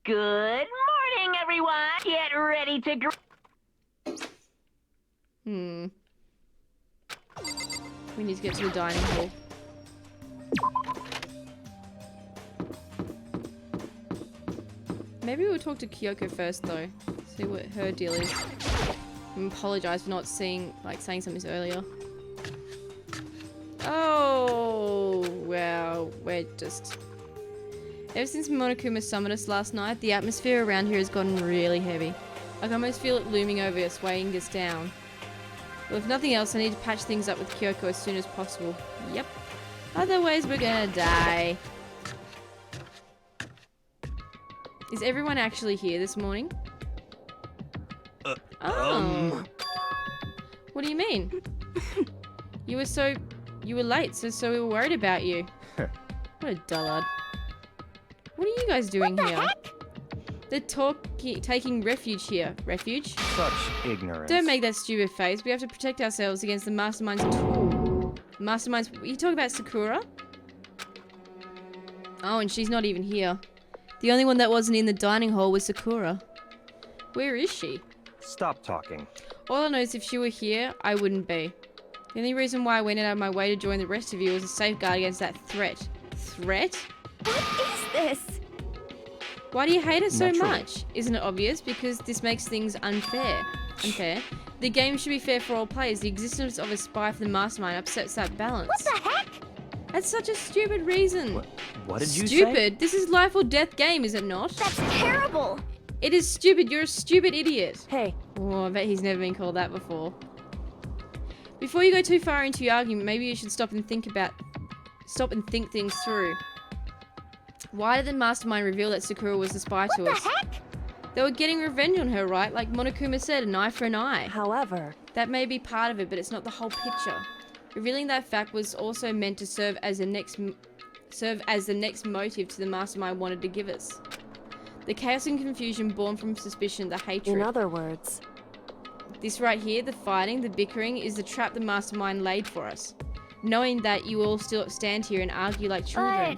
Good morning, everyone. Get ready to We need to get to the dining hall. Maybe we'll talk to Kyoko first, though. See what her deal is. And apologize for not saying something earlier. Oh, well, we're just... Ever since Monokuma summoned us last night, the atmosphere around here has gotten really heavy. I can almost feel it looming over us, weighing us down. Well, if nothing else, I need to patch things up with Kyoko as soon as possible. Yep. Otherwise, we're gonna die. Is everyone actually here this morning? What do you mean? You were late, so we were worried about you. What a dullard. What are you guys doing here? Heck? They're taking refuge here. Refuge? Such ignorance. Don't make that stupid face. We have to protect ourselves against the Mastermind's tool. Mastermind's... You talking about Sakura? Oh, and she's not even here. The only one that wasn't in the dining hall was Sakura. Where is she? Stop talking. All I know is if she were here, I wouldn't be. The only reason why I went out of my way to join the rest of you was a safeguard against that threat. Threat? What is this? Why do you hate it so Naturally. much? Isn't it obvious? Because this makes things unfair. Unfair? The game should be fair for all players. The existence of a spy for the Mastermind upsets that balance. What the heck? That's such a stupid reason. What did you say? Stupid? This is life or death game, is it not? That's terrible. It is stupid. You're a stupid idiot. Hey. Oh, I bet he's never been called that before. Before you go too far into your argument, maybe you should stop and think things through. Why did the Mastermind reveal that Sakura was the spy to us? What the heck? They were getting revenge on her, right? Like Monokuma said, an eye for an eye. However, That may be part of it, but it's not the whole picture. Revealing that fact was also meant to serve as the next motive to the Mastermind wanted to give us. The chaos and confusion born from suspicion, the hatred. in other words, This right here, the fighting, the bickering, is the trap the Mastermind laid for us. Knowing that you all still stand here and argue like children.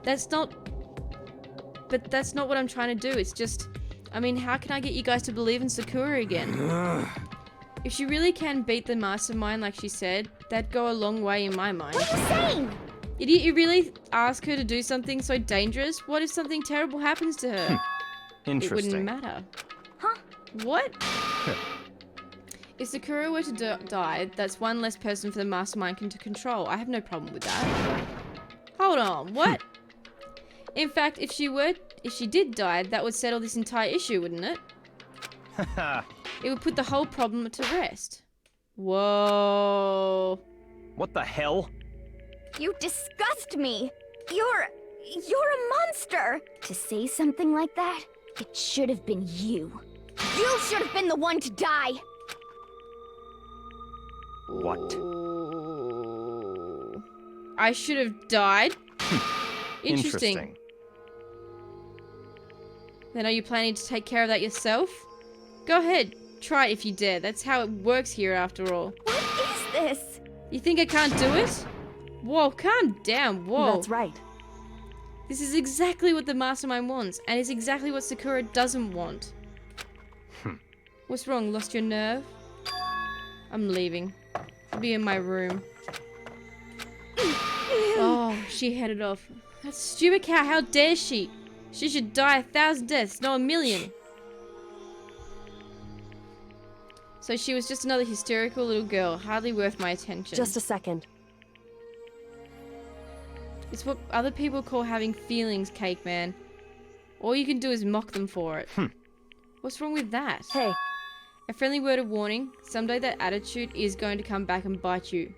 That's not what I'm trying to do. It's just, I mean, how can I get you guys to believe in Sakura again? If she really can beat the Mastermind like she said, that'd go a long way in my mind. what are you saying? Did you really ask her to do something so dangerous? What if something terrible happens to her? It Interesting. wouldn't matter. Huh? What? If Sakura were to die, that's one less person for the Mastermind to control. I have no problem with that. Hold on, what? In fact, if she did die, that would settle this entire issue, wouldn't it? It would put the whole problem to rest. Whoa. What the hell? You disgust me. You're a monster. To say something like that, it should have been you. You should have been the one to die. What? Ooh. I should have died? Interesting. Then are you planning to take care of that yourself? Go ahead, try it if you dare. That's how it works here after all. What is this? You think I can't do it? Whoa, calm down, whoa. That's right. This is exactly what the Mastermind wants, and it's exactly what Sakura doesn't want. What's wrong, lost your nerve? I'm leaving. I'll be in my room. Oh, she headed off. That stupid cow, how dare she? She should die 1,000 deaths, not 1,000,000. So she was just another hysterical little girl, hardly worth my attention. Just a second. It's what other people call having feelings, Cake Man. All you can do is mock them for it. What's wrong with that? Hey, A friendly word of warning, someday that attitude is going to come back and bite you.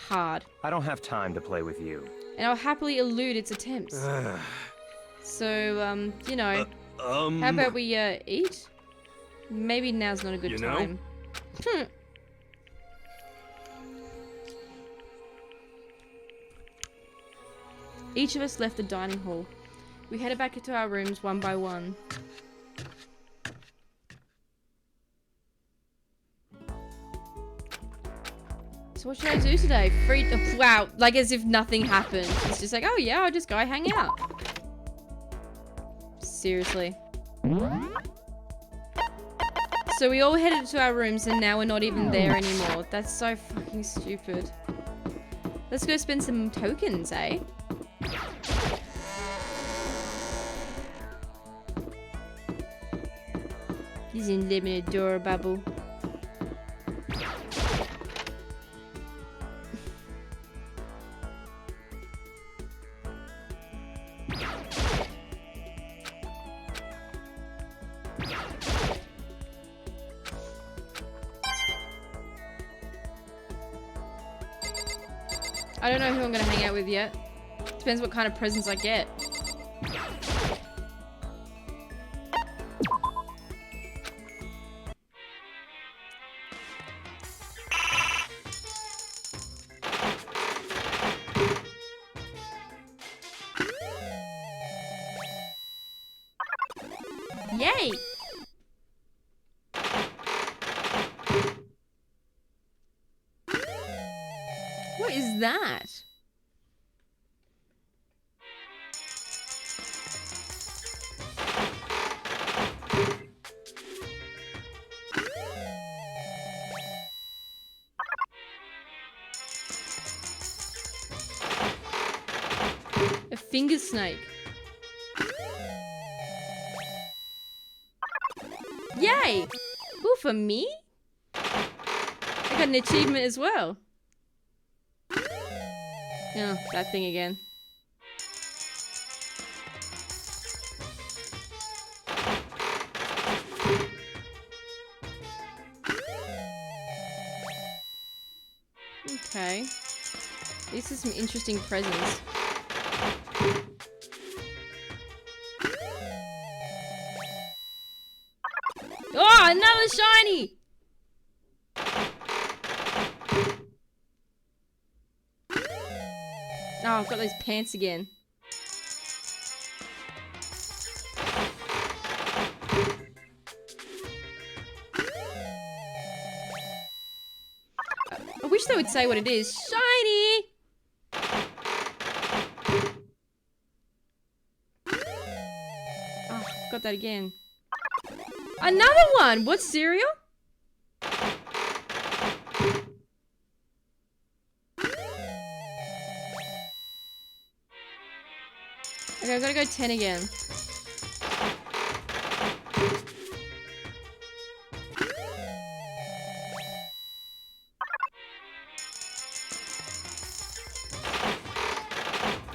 Hard. I don't have time to play with you. And I'll happily elude its attempts. So, you know, how about we, eat? Maybe now's not a good time. Each of us left the dining hall. We headed back into our rooms one by one. So what should I do today? Wow, like as if nothing happened. It's just like, oh yeah, I'll just go hang out. Seriously. So we all headed to our rooms and now we're not even there anymore. That's so fucking stupid. Let's go spend some tokens, eh? He's in limited door bubble. I don't know who I'm gonna hang out with yet. Depends what kind of presents I get. Yay! What is that? A finger snake. Yay! Ooh, for me? I got an achievement as well. Oh, that thing again. Okay. These are some interesting presents. Oh, another shiny! Oh, I've got those pants again. I wish they would say what it is. Shiny! Oh, got that again. Another one! What cereal? Okay, I've got to go 10 again.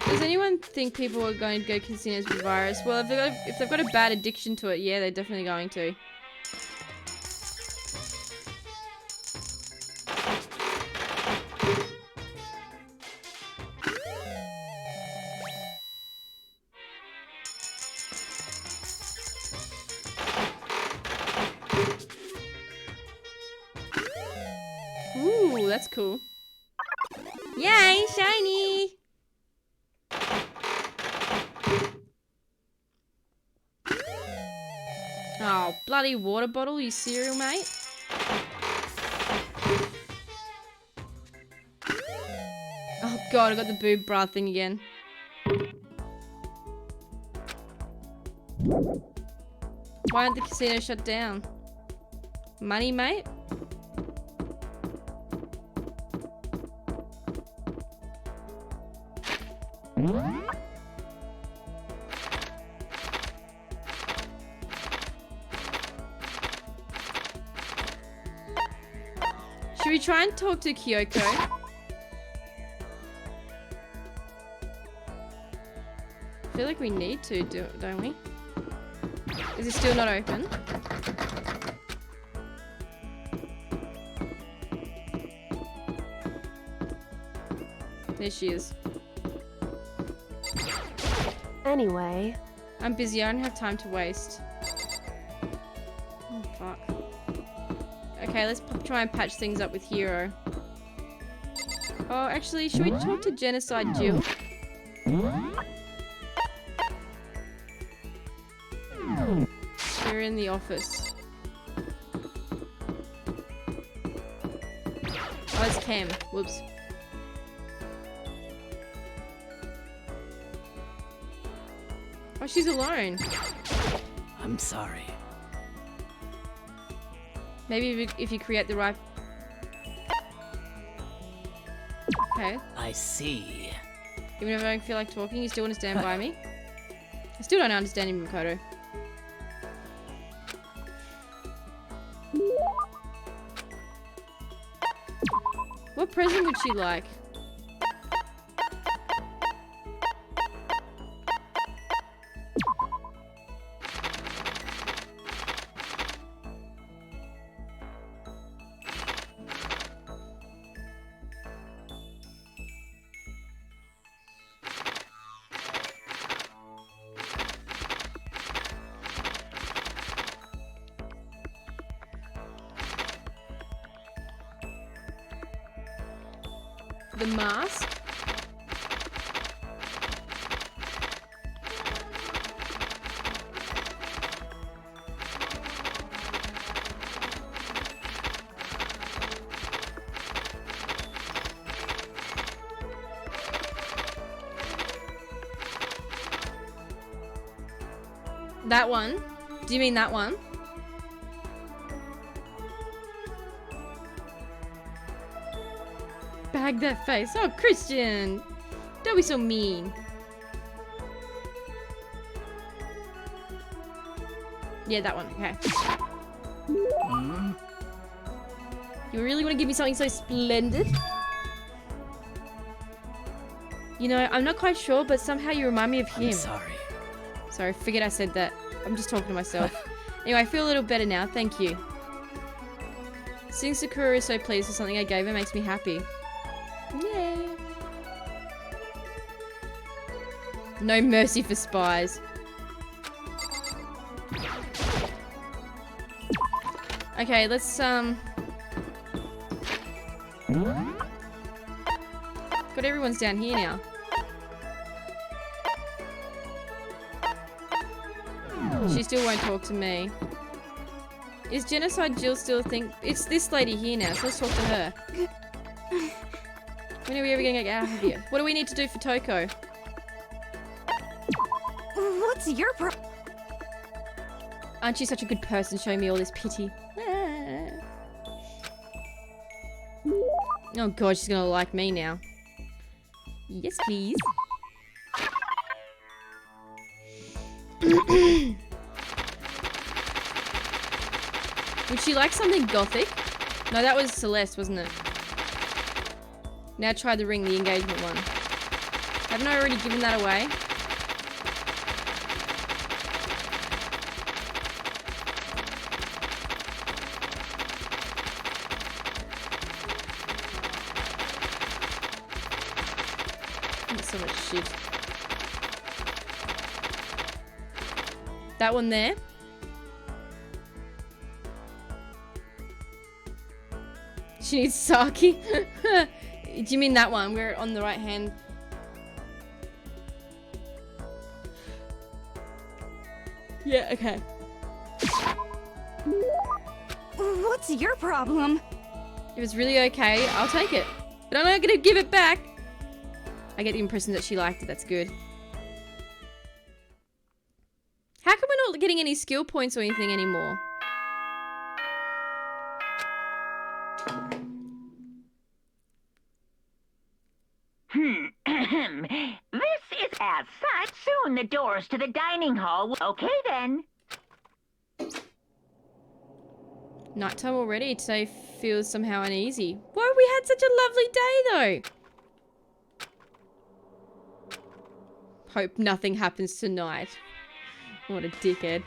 Does anyone think people are going to go casinos with virus? Well, if they've got a bad addiction to it, yeah, they're definitely going to. Ooh, that's cool. Yay, shiny! Oh, bloody water bottle, you cereal, mate. Oh god, I got the boob bra thing again. Why aren't the casinos shut down? Money, mate? Should we try and talk to Kyoko? I feel like we need to, don't we? Is it still not open? There she is. Anyway, I'm busy, I don't have time to waste. Oh, fuck. Okay, let's try and patch things up with Hero. Oh, actually, should we talk to Genocide Jill? We're in the office. Oh, it's Cam. Whoops. Oh, she's alone. I'm sorry. Maybe if you create the right... Okay. I see. Even if I don't feel like talking, you still want to stand by me? I still don't understand you, Makoto. What present would she like? The mask? That one? Do you mean that one? Bag that face. Oh, Christian! Don't be so mean. Yeah, that one. Okay. You really want to give me something so splendid? You know, I'm not quite sure, but somehow you remind me of him. I'm sorry. Sorry, I figured I said that. I'm just talking to myself. Anyway, I feel a little better now. Thank you. Seeing Sakura is so pleased with something I gave her makes me happy. Yay. No mercy for spies. Okay, let's got everyone's down here now. She still won't talk to me. Is Genocide Jill still a thing? It's this lady here now, so let's talk to her. When are we ever gonna get out of here? What do we need to do for Toko? What's your problem? Aren't you such a good person showing me all this pity? Oh god, she's gonna like me now. Yes, please. Would she like something gothic? No, that was Celeste, wasn't it? Now try the ring, the engagement one. Haven't I already given that away? That's so much shit. That one there? She needs sake. Do you mean that one? We're on the right hand. Yeah, okay. What's your problem? If it's really okay, I'll take it. But I'm not gonna give it back. I get the impression that she liked it. That's good. How come we're not getting any skill points or anything anymore? This is as such. Soon the doors to the dining hall. Okay then. Nighttime already. Today feels somehow uneasy. Whoa, we had such a lovely day though. Hope nothing happens tonight. What a dickhead.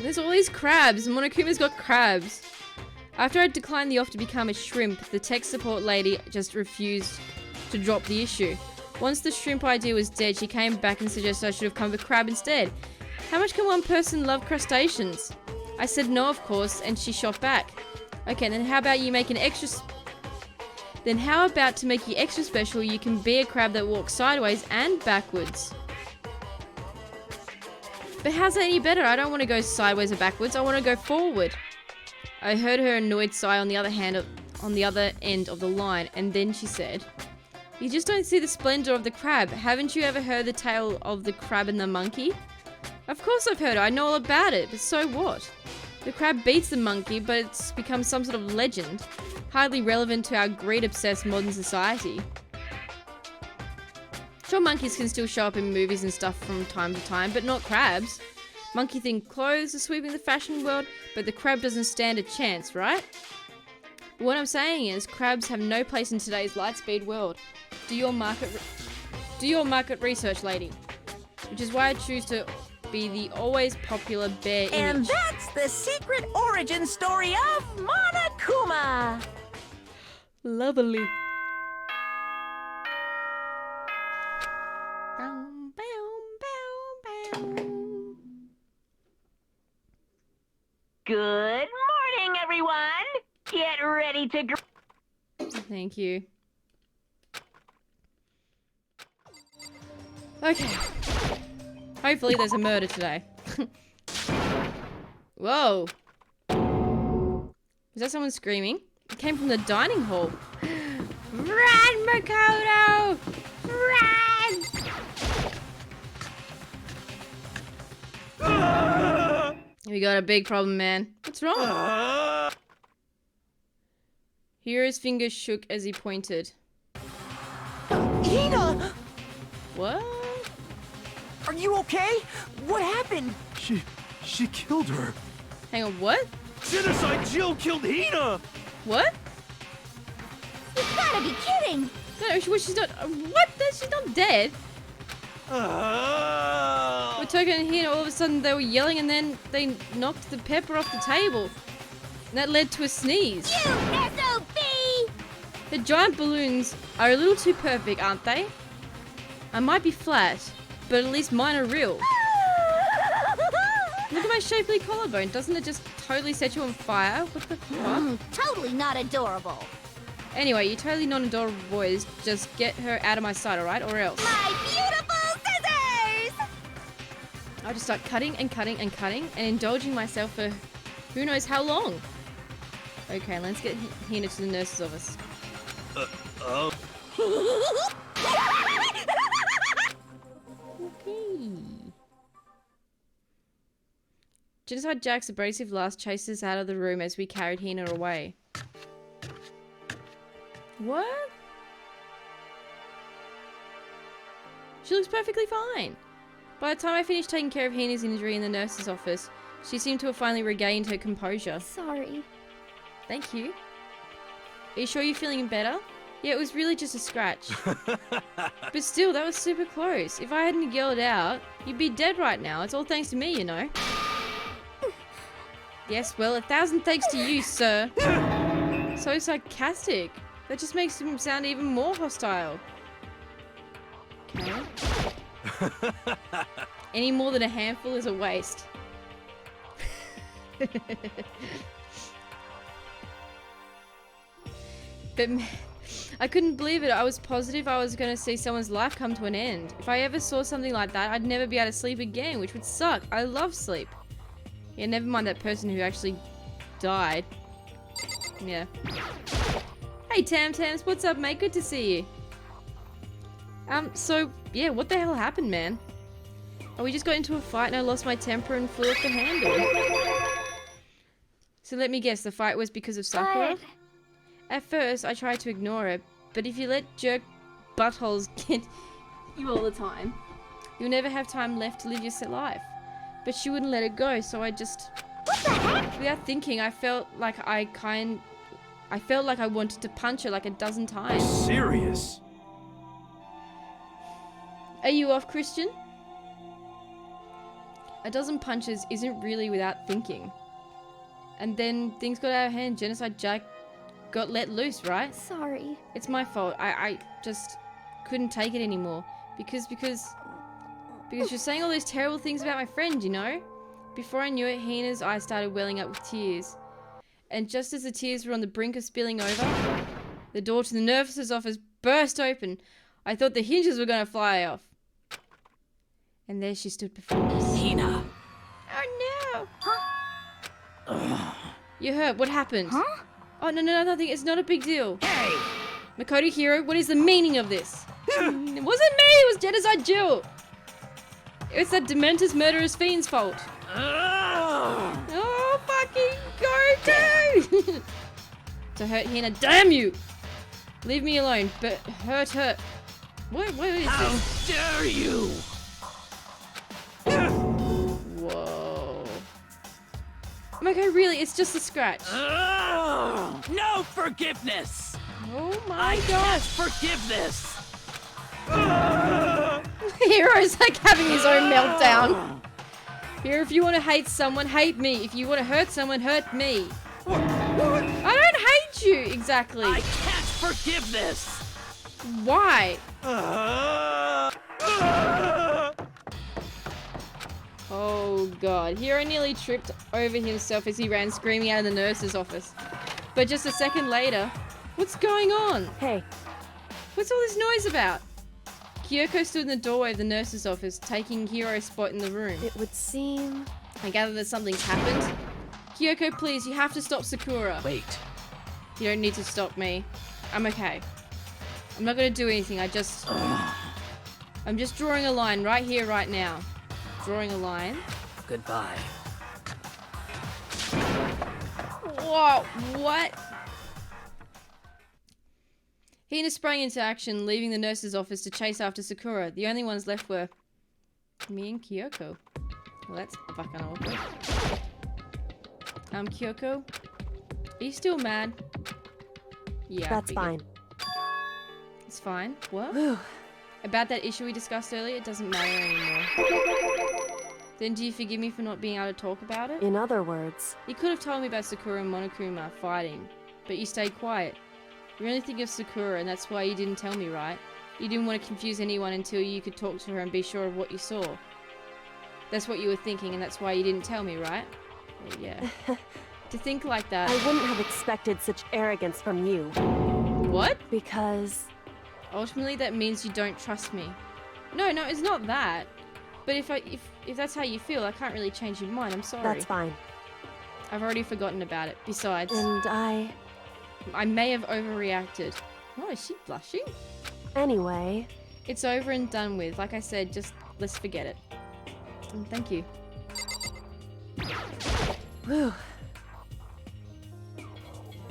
There's all these crabs. Monokuma's got crabs. After I declined the offer to become a shrimp, the tech support lady just refused to drop the issue. Once the shrimp idea was dead, she came back and suggested I should have come with a crab instead. How much can one person love crustaceans? I said no, of course, and she shot back. Okay, then how about you make an extra... Then how about to make you extra special, you can be a crab that walks sideways and backwards. But how's that any better? I don't want to go sideways or backwards, I want to go forward. I heard her annoyed sigh on the other end of the line, and then she said, You just don't see the splendor of the crab. Haven't you ever heard the tale of the crab and the monkey? Of course I've heard it. I know all about it, but so what? The crab beats the monkey, but it's become some sort of legend. Hardly relevant to our greed-obsessed modern society. Sure, monkeys can still show up in movies and stuff from time to time, but not crabs. Monkey-themed clothes are sweeping the fashion world, but the crab doesn't stand a chance, right? What I'm saying is, crabs have no place in today's light-speed world. Do your market research, lady. Which is why I choose to be the always popular bear image. And that's the secret origin story of Monokuma. Lovely. Good morning, everyone. Get ready to... Thank you. Okay. Hopefully there's a murder today. Whoa. Was that someone screaming? It came from the dining hall. Run, Makoto! Run! We got a big problem, man. What's wrong? Hero's fingers shook as he pointed. Hina! What? Are you okay? What happened? She killed her. Hang on, what? Genocide Jill killed Hina! What? You gotta be kidding! No, she's not. What? She's not dead. We're talking in here, and all of a sudden they were yelling, and then they knocked the pepper off the table. And that led to a sneeze. You SOB! The giant balloons are a little too perfect, aren't they? I might be flat, but at least mine are real. Look at my shapely collarbone. Doesn't it just totally set you on fire? What the fuck? Totally not adorable. Anyway, you totally non-adorable boys. Just get her out of my sight, alright? Or else. My beautiful scissors! I'll just start cutting and cutting and cutting and indulging myself for who knows how long. Okay, let's get Hina to the nurse's office. Okay. Genocide Jack's abrasive laugh chased us out of the room as we carried Hina away. What? She looks perfectly fine. By the time I finished taking care of Hina's injury in the nurse's office, she seemed to have finally regained her composure. Sorry. Thank you. Are you sure you're feeling better? Yeah, it was really just a scratch. But still, that was super close. If I hadn't yelled out, you'd be dead right now. It's all thanks to me, you know. Yes, well, 1,000 thanks to you, sir. So sarcastic. That just makes him sound even more hostile. Okay. Any more than a handful is a waste. But I couldn't believe it. I was positive I was going to see someone's life come to an end. If I ever saw something like that, I'd never be able to sleep again, which would suck. I love sleep. Yeah, never mind that person who actually died. Yeah. Hey, Tam Tams, what's up, mate? Good to see you. So, yeah, what the hell happened, man? Oh, we just got into a fight and I lost my temper and flew off the handle. So let me guess, the fight was because of Sakura? But... At first, I tried to ignore it, but if you let jerk buttholes get you all the time, you'll never have time left to live your life. But she wouldn't let it go, so I just... What the heck? Without thinking, I felt like I wanted to punch her like a dozen times. Serious? Are you off, Christian? A dozen punches isn't really without thinking. And then things got out of hand. Genocide Jack got let loose, right? Sorry. It's my fault. I just couldn't take it anymore. Because you're saying all those terrible things about my friend, you know? Before I knew it, Hina's eyes started welling up with tears. And just as the tears were on the brink of spilling over, the door to the nurse's office burst open. I thought the hinges were going to fly off. And there she stood before us. Hina. Oh no! You hurt. What happened? Huh? Oh, no, nothing. It's not a big deal. Hey, Makoto Hiro, what is the meaning of this? It wasn't me, it was Genocide Jill. It's that Dementor's murderous fiend's fault. Oh, fucking go to! To hurt Hina, damn you! Leave me alone, but hurt her. What is this? How dare you! Whoa. Okay, really, it's just a scratch. No forgiveness! Oh my gosh. Forgive this! Hero's like having his own meltdown. Here, if you want to hate someone, hate me. If you want to hurt someone, hurt me. I don't hate you, exactly. I can't forgive this! Why? Oh god, Hiro nearly tripped over himself as he ran screaming out of the nurse's office. But just a second later, what's going on? Hey, What's all this noise about? Kyoko stood in the doorway of the nurse's office, taking Hiro's spot in the room. it would seem... I gather that something's happened. Kyoko, please, you have to stop Sakura. Wait. You don't need to stop me. I'm okay. I'm not gonna do anything, I'm just drawing a line right here, right now. Drawing a line. Goodbye. Whoa, what? Hina sprang into action, leaving the nurse's office to chase after Sakura. The only ones left were me and Kyoko. Well, that's fucking awkward. Kyoko? Are you still mad? Yeah, I That's figured. fine. It's fine. What? Whew. About that issue we discussed earlier, it doesn't matter anymore. Then do you forgive me for not being able to talk about it? In other words, You could have told me about Sakura and Monokuma fighting, but you stayed quiet. You only think of Sakura, and that's why you didn't tell me, right? You didn't want to confuse anyone until you could talk to her and be sure of what you saw. That's what you were thinking, and that's why you didn't tell me, right? Well, yeah. To think like that... I wouldn't have expected such arrogance from you. What? Because... Ultimately, that means you don't trust me. No, it's not that. But if that's how you feel, I can't really change your mind. I'm sorry. That's fine. I've already forgotten about it. Besides, And I may have overreacted. Oh, is she blushing? Anyway, It's over and done with. Like I said, just let's forget it. And thank you. whew,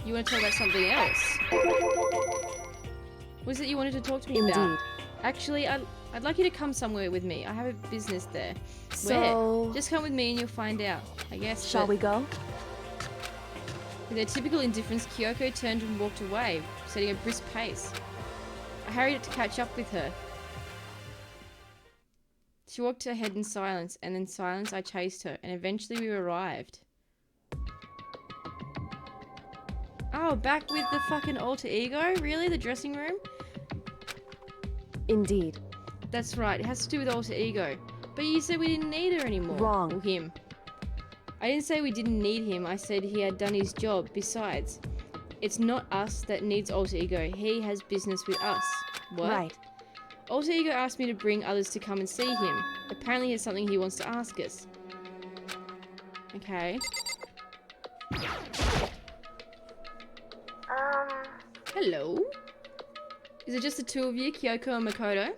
You want to talk about something else? What is it you wanted to talk to me indeed. about? Actually, I'd like you to come somewhere with me. I have a business there. So, Where? Just come with me and you'll find out. I guess. shall we go? With their typical indifference, Kyoko turned and walked away, setting a brisk pace. I hurried to catch up with her. She walked ahead in silence, and in silence I chased her, and eventually we arrived. Oh, back with the fucking alter ego? Really? The dressing room? Indeed. That's right, it has to do with alter ego. But you said we didn't need her anymore. Wrong. Or him. I didn't say we didn't need him, I said he had done his job. Besides, it's not us that needs alter ego. He has business with us. What? Right. Alter ego asked me to bring others to come and see him. Apparently he has something he wants to ask us. Okay. Hello? Is it just the two of you, Kyoko and Makoto?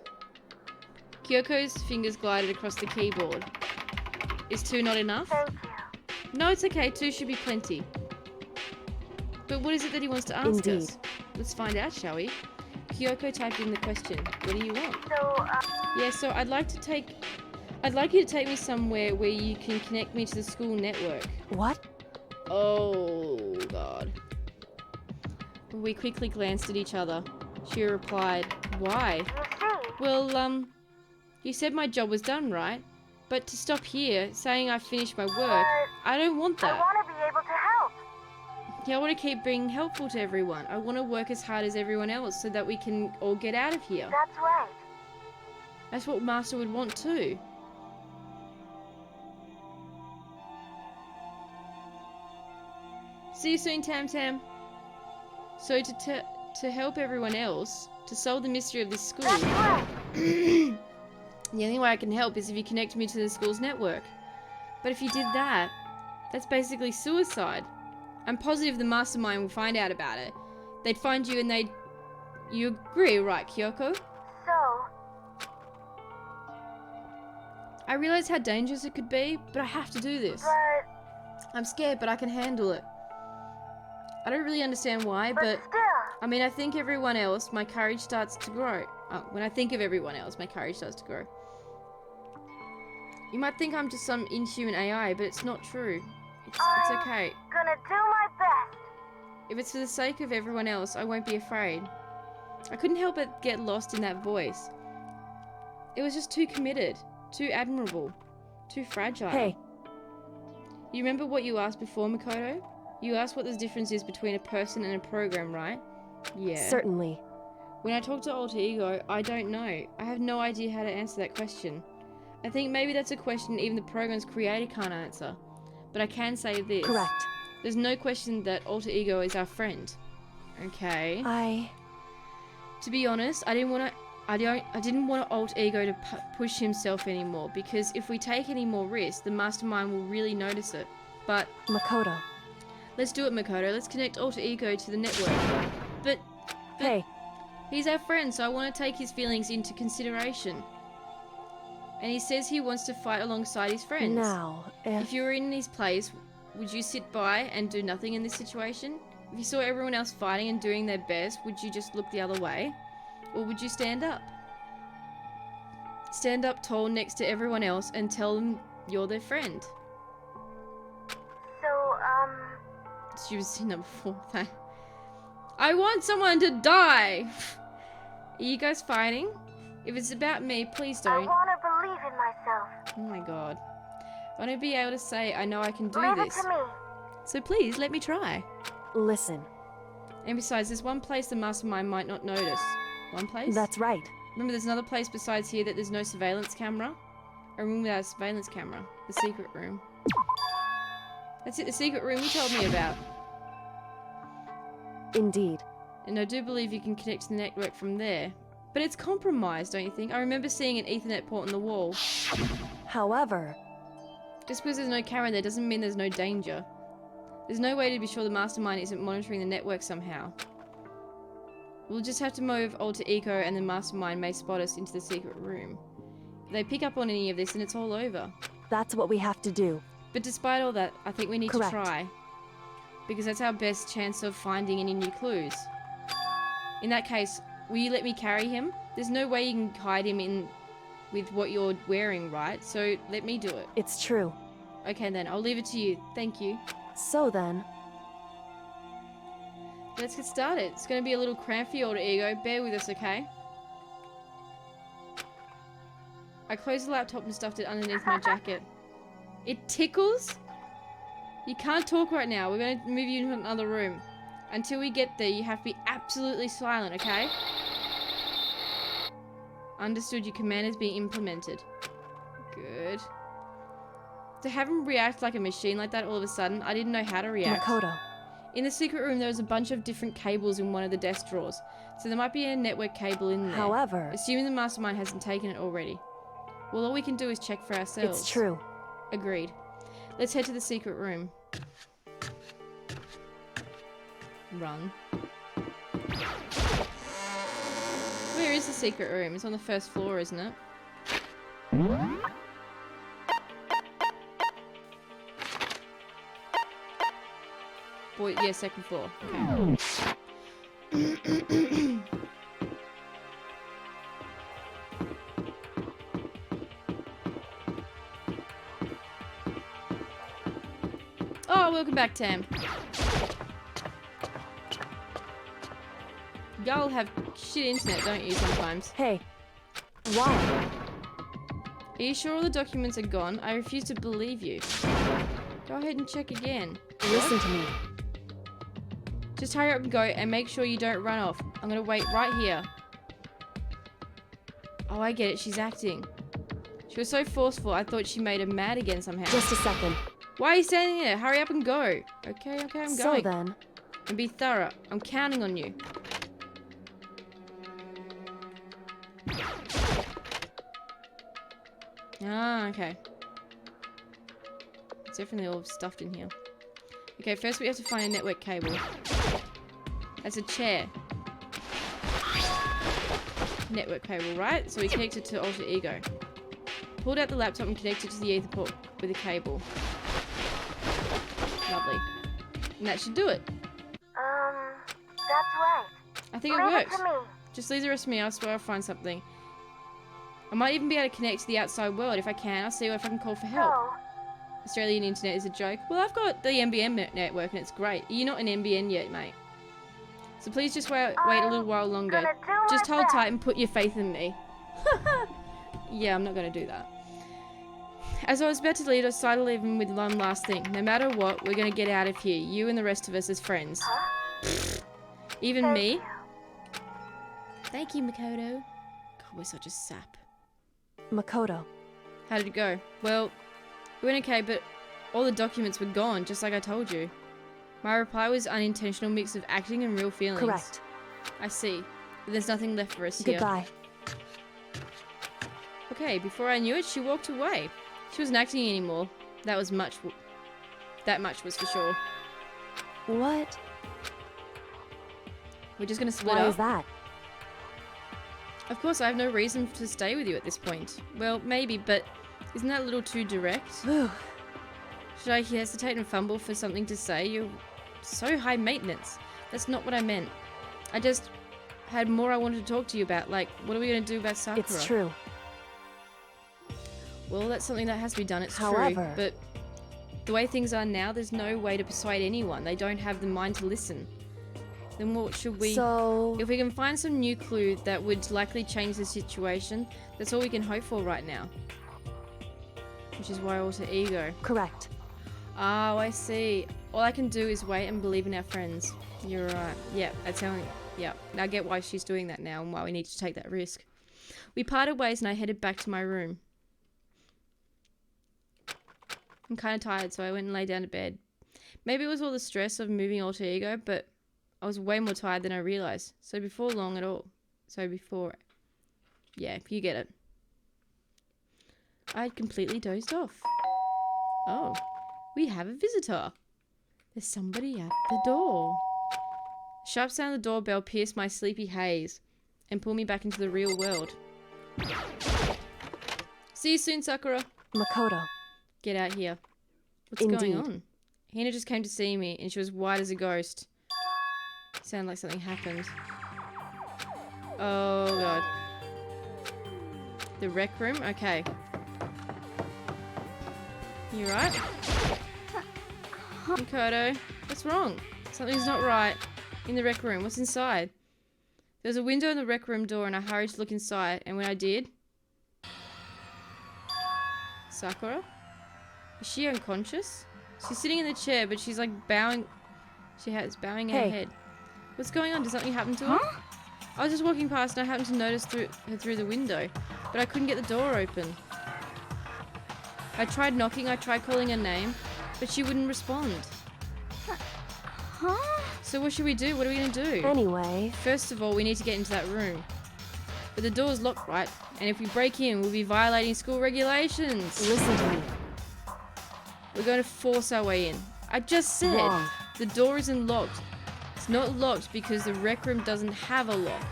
Kyoko's fingers glided across the keyboard. Is 2 not enough? No, it's okay. 2 should be plenty. But what is it that he wants to ask Indeed. us? Let's find out, shall we? Kyoko typed in the question. What do you want? Yeah, so I'd like you to take me somewhere where you can connect me to the school network. What? Oh, God. We quickly glanced at each other. She replied, why? Well, you said my job was done, right? But to stop here, saying I finished my work, I don't want that. I want to be able to help. Yeah, I want to keep being helpful to everyone. I want to work as hard as everyone else so that we can all get out of here. That's right. That's what Master would want too. See you soon, Tam Tam. So to help everyone else, to solve the mystery of this school, That's right. the only way I can help is if you connect me to the school's network. But if you did that, that's basically suicide. I'm positive the mastermind will find out about it. They'd find you and they'd You agree, right, Kyoko? So, I realize how dangerous it could be, but I have to do this. but I'm scared, but I can handle it. I don't really understand why, but still. I mean, I think everyone else, my courage starts to grow. When I think of everyone else, my courage starts to grow. You might think I'm just some inhuman AI, but it's not true. It's okay. Gonna do my best. If it's for the sake of everyone else, I won't be afraid. I couldn't help but get lost in that voice. It was just too committed, too admirable, too fragile. Hey, You remember what you asked before, Makoto? You asked what the difference is between a person and a program, right? Yeah. certainly. When I talk to Alter Ego, I don't know. I have no idea how to answer that question. I think maybe that's a question even the program's creator can't answer. But I can say this. Correct. There's no question that Alter Ego is our friend. Okay. To be honest, I didn't want Alter Ego to push himself anymore, because if we take any more risks, the mastermind will really notice it. But Makoto. let's do it, Makoto. Let's connect Alter Ego to the network. But Hey, he's our friend, so I want to take his feelings into consideration. And he says he wants to fight alongside his friends. now, If you were in his place, would you sit by and do nothing in this situation? If you saw everyone else fighting and doing their best, would you just look the other way? Or would you stand up? Stand up tall next to everyone else and tell them you're their friend. so, She was seen that before. I want someone to die! Are you guys fighting? If it's about me, please don't. wanna believe in myself. Oh my god. I want to be able to say, I know I can do Leave it this. to me. So please, let me try. Listen, And besides, there's one place the mastermind might not notice. One place? that's right. Remember, there's another place besides here that there's no surveillance camera? A room without a surveillance camera. The secret room. That's it, the secret room you told me about. Indeed. And I do believe you can connect to the network from there. But it's compromised, don't you think? I remember seeing an Ethernet port on the wall. However, Just because there's no camera there doesn't mean there's no danger. There's no way to be sure the mastermind isn't monitoring the network somehow. We'll just have to move Alter Ego and the mastermind may spot us into the secret room. If they pick up on any of this, then it's all over. that's what we have to do. But despite all that, I think we need Correct. to try. Because that's our best chance of finding any new clues. In that case, will you let me carry him? There's no way you can hide him in with what you're wearing, right? So let me do it. It's true. Okay then, I'll leave it to you. Thank you. So then, Let's get started. It's going to be a little cramped for you, Alter Ego. Bear with us, okay? I closed the laptop and stuffed it underneath my jacket. It tickles? You can't talk right now. We're going to move you into another room. Until we get there, you have to be absolutely silent, okay? Understood. Your command is being implemented. Good. To have him react like a machine like that all of a sudden, I didn't know how to react. Makoto. In the secret room, there was a bunch of different cables in one of the desk drawers. So there might be a network cable in there. However, Assuming the mastermind hasn't taken it already. Well, all we can do is check for ourselves. it's true. Agreed. Let's head to the secret room. Run. Where is the secret room? It's on the first floor, isn't it? Boy, yeah, second floor. Okay. Oh, welcome back, Tam. Y'all have shit internet, don't you, sometimes? Hey, why? Are you sure all the documents are gone? I refuse to believe you. Go ahead and check again. Listen to me. Just hurry up and go and make sure you don't run off. I'm gonna wait right here. Oh, I get it. She's acting. She was so forceful, I thought she made him mad again somehow. Just a second. Why are you standing there? Hurry up and go. Okay, I'm going. So then, And be thorough. I'm counting on you. Ah, okay. It's definitely all stuffed in here. Okay, first we have to find a network cable. That's a chair. network cable, right? So we connect it to Alter Ego. Pulled out the laptop and connected to the ether port with a cable. Lovely. And that should do it. That's right. I think it works. Just leave the rest of me. I swear I'll find something. I might even be able to connect to the outside world. If I can, I'll see if I can call for help. Australian internet is a joke. Well, I've got the NBN network and it's great. You're not an NBN yet, mate. So please just wait a little while longer. Just hold tight and put your faith in me. Yeah, I'm not going to do that. As I was about to leave, I started leaving with one last thing. No matter what, we're going to get out of here. You and the rest of us as friends. Even me. Thank you, Makoto. God, we're such a sap. Makoto. How did it go? Well, it went okay, but all the documents were gone, just like I told you. My reply was unintentional mix of acting and real feelings. Correct. I see. But there's nothing left for us here. Goodbye. Okay, before I knew it, she walked away. She wasn't acting anymore. That much was for sure. What? We're just gonna split Why up. is that? Of course, I have no reason to stay with you at this point. Well, maybe, but isn't that a little too direct? Should I hesitate and fumble for something to say? You're so high maintenance. That's not what I meant. I just had more I wanted to talk to you about. Like, what are we going to do about Sakura? It's true. Well, that's something that has to be done. It's However, true. But the way things are now, there's no way to persuade anyone. They don't have the mind to listen. Then what should we... So... If we can find some new clue that would likely change the situation, that's all we can hope for right now. Which is why Alter Ego. Correct. Oh, I see. All I can do is wait and believe in our friends. You're right. Yeah, that's how... Yeah, now I get why she's doing that now and why we need to take that risk. We parted ways and I headed back to my room. I'm kind of tired, so I went and lay down to bed. Maybe it was all the stress of moving Alter Ego, but I was way more tired than I realized. So before long at all. Yeah, you get it. I had completely dozed off. Oh, we have a visitor. There's somebody at the door. Sharp sound of the doorbell pierced my sleepy haze and pulled me back into the real world. See you soon, Sakura. Makoto. Get out here. What's Indeed. going on? Hina just came to see me and she was white as a ghost. Sounded like something happened. Oh god. The rec room? Okay. You right? Makoto, what's wrong? Something's not right. In the rec room, what's inside? There's a window in the rec room door and I hurried to look inside, and when I did... Sakura? Is she unconscious? She's sitting in the chair, but she's like bowing... bowing her head. What's going on? Did something happen to her? I was just walking past and I happened to notice her through the window, but I couldn't get the door open. I tried knocking, I tried calling her name, but she wouldn't respond. So what should we do? What are we going to do? Anyway... First of all, we need to get into that room. But the door's locked, right? And if we break in, we'll be violating school regulations. Listen to me. We're going to force our way in. I just said Wrong. the door isn't locked. It's not locked because the rec room doesn't have a lock.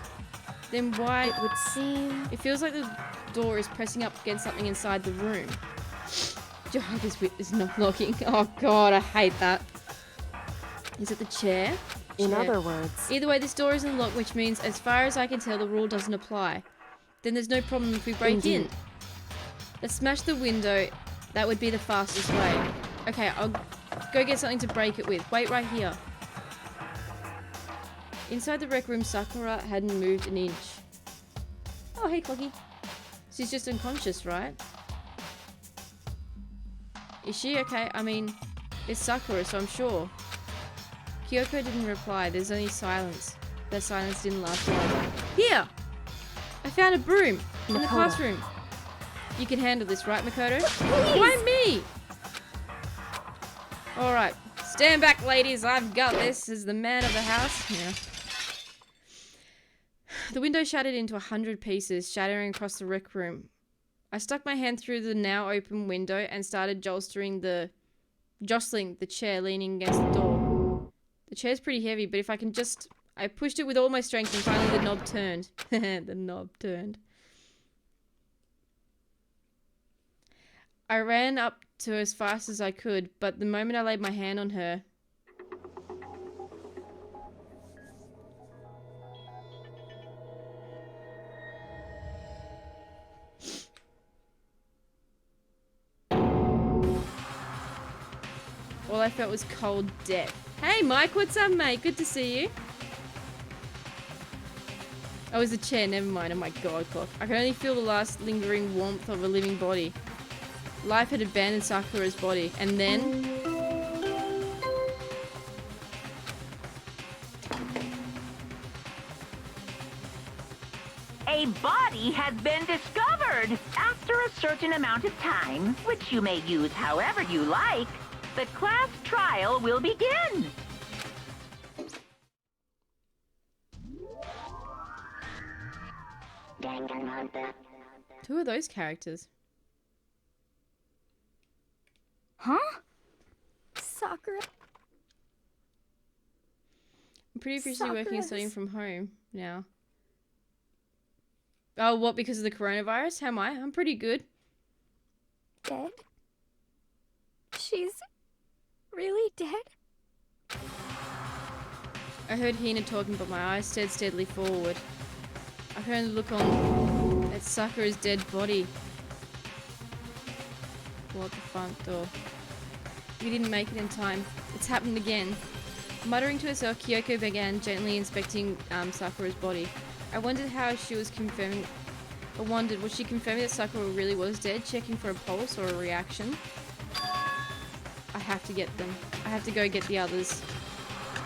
Then why... It would seem... It feels like the door is pressing up against something inside the room. Jehovah's Witness not locking. Oh god, I hate that. Is it the chair? In other words... Either way, this door isn't locked, which means, as far as I can tell, the rule doesn't apply. Then there's no problem if we break in. Let's smash the window. That would be the fastest way. Okay, I'll go get something to break it with. Wait right here. Inside the rec room, Sakura hadn't moved an inch. Oh, hey, Cloggy. She's just unconscious, right? Is she okay? I mean, it's Sakura, so I'm sure. Kyoko didn't reply. There's only silence. That silence didn't last long. Here! I found a broom in the Makoto. classroom. You can handle this, right, Makoto? Why me? Alright. Stand back, ladies. I've got this as the man of the house. Yeah. The window shattered into 100 pieces, shattering across the rec room. I stuck my hand through the now open window and started jostling the chair leaning against the door. The chair's pretty heavy, but if I can just I pushed it with all my strength and finally the knob turned. The knob turned. I ran up to her as fast as I could, but the moment I laid my hand on her... all I felt was cold death. Hey Mike, what's up mate? Good to see you. Oh, it was a chair, never mind. Oh my god, clock. I could only feel the last lingering warmth of a living body. Life had abandoned Sakura's body, and then... A body has been discovered. After a certain amount of time, which you may use however you like, the class trial will begin. Danganronpa. Who are those characters? Huh? Sakura? I'm pretty officially working and studying Sakura's- from home now. Oh, what, because of the coronavirus? How am I? I'm pretty good. Dead? She's really dead? I heard Hina talking, but my eyes stared steadily forward. I could only look on at Sakura's dead body. What the front door? We didn't make it in time. It's happened again. Muttering to herself, Kyoko began gently inspecting Sakura's body. I wondered how she was confirming... I wondered, was she confirming that Sakura really was dead, checking for a pulse or a reaction? I have to get them. I have to go get the others.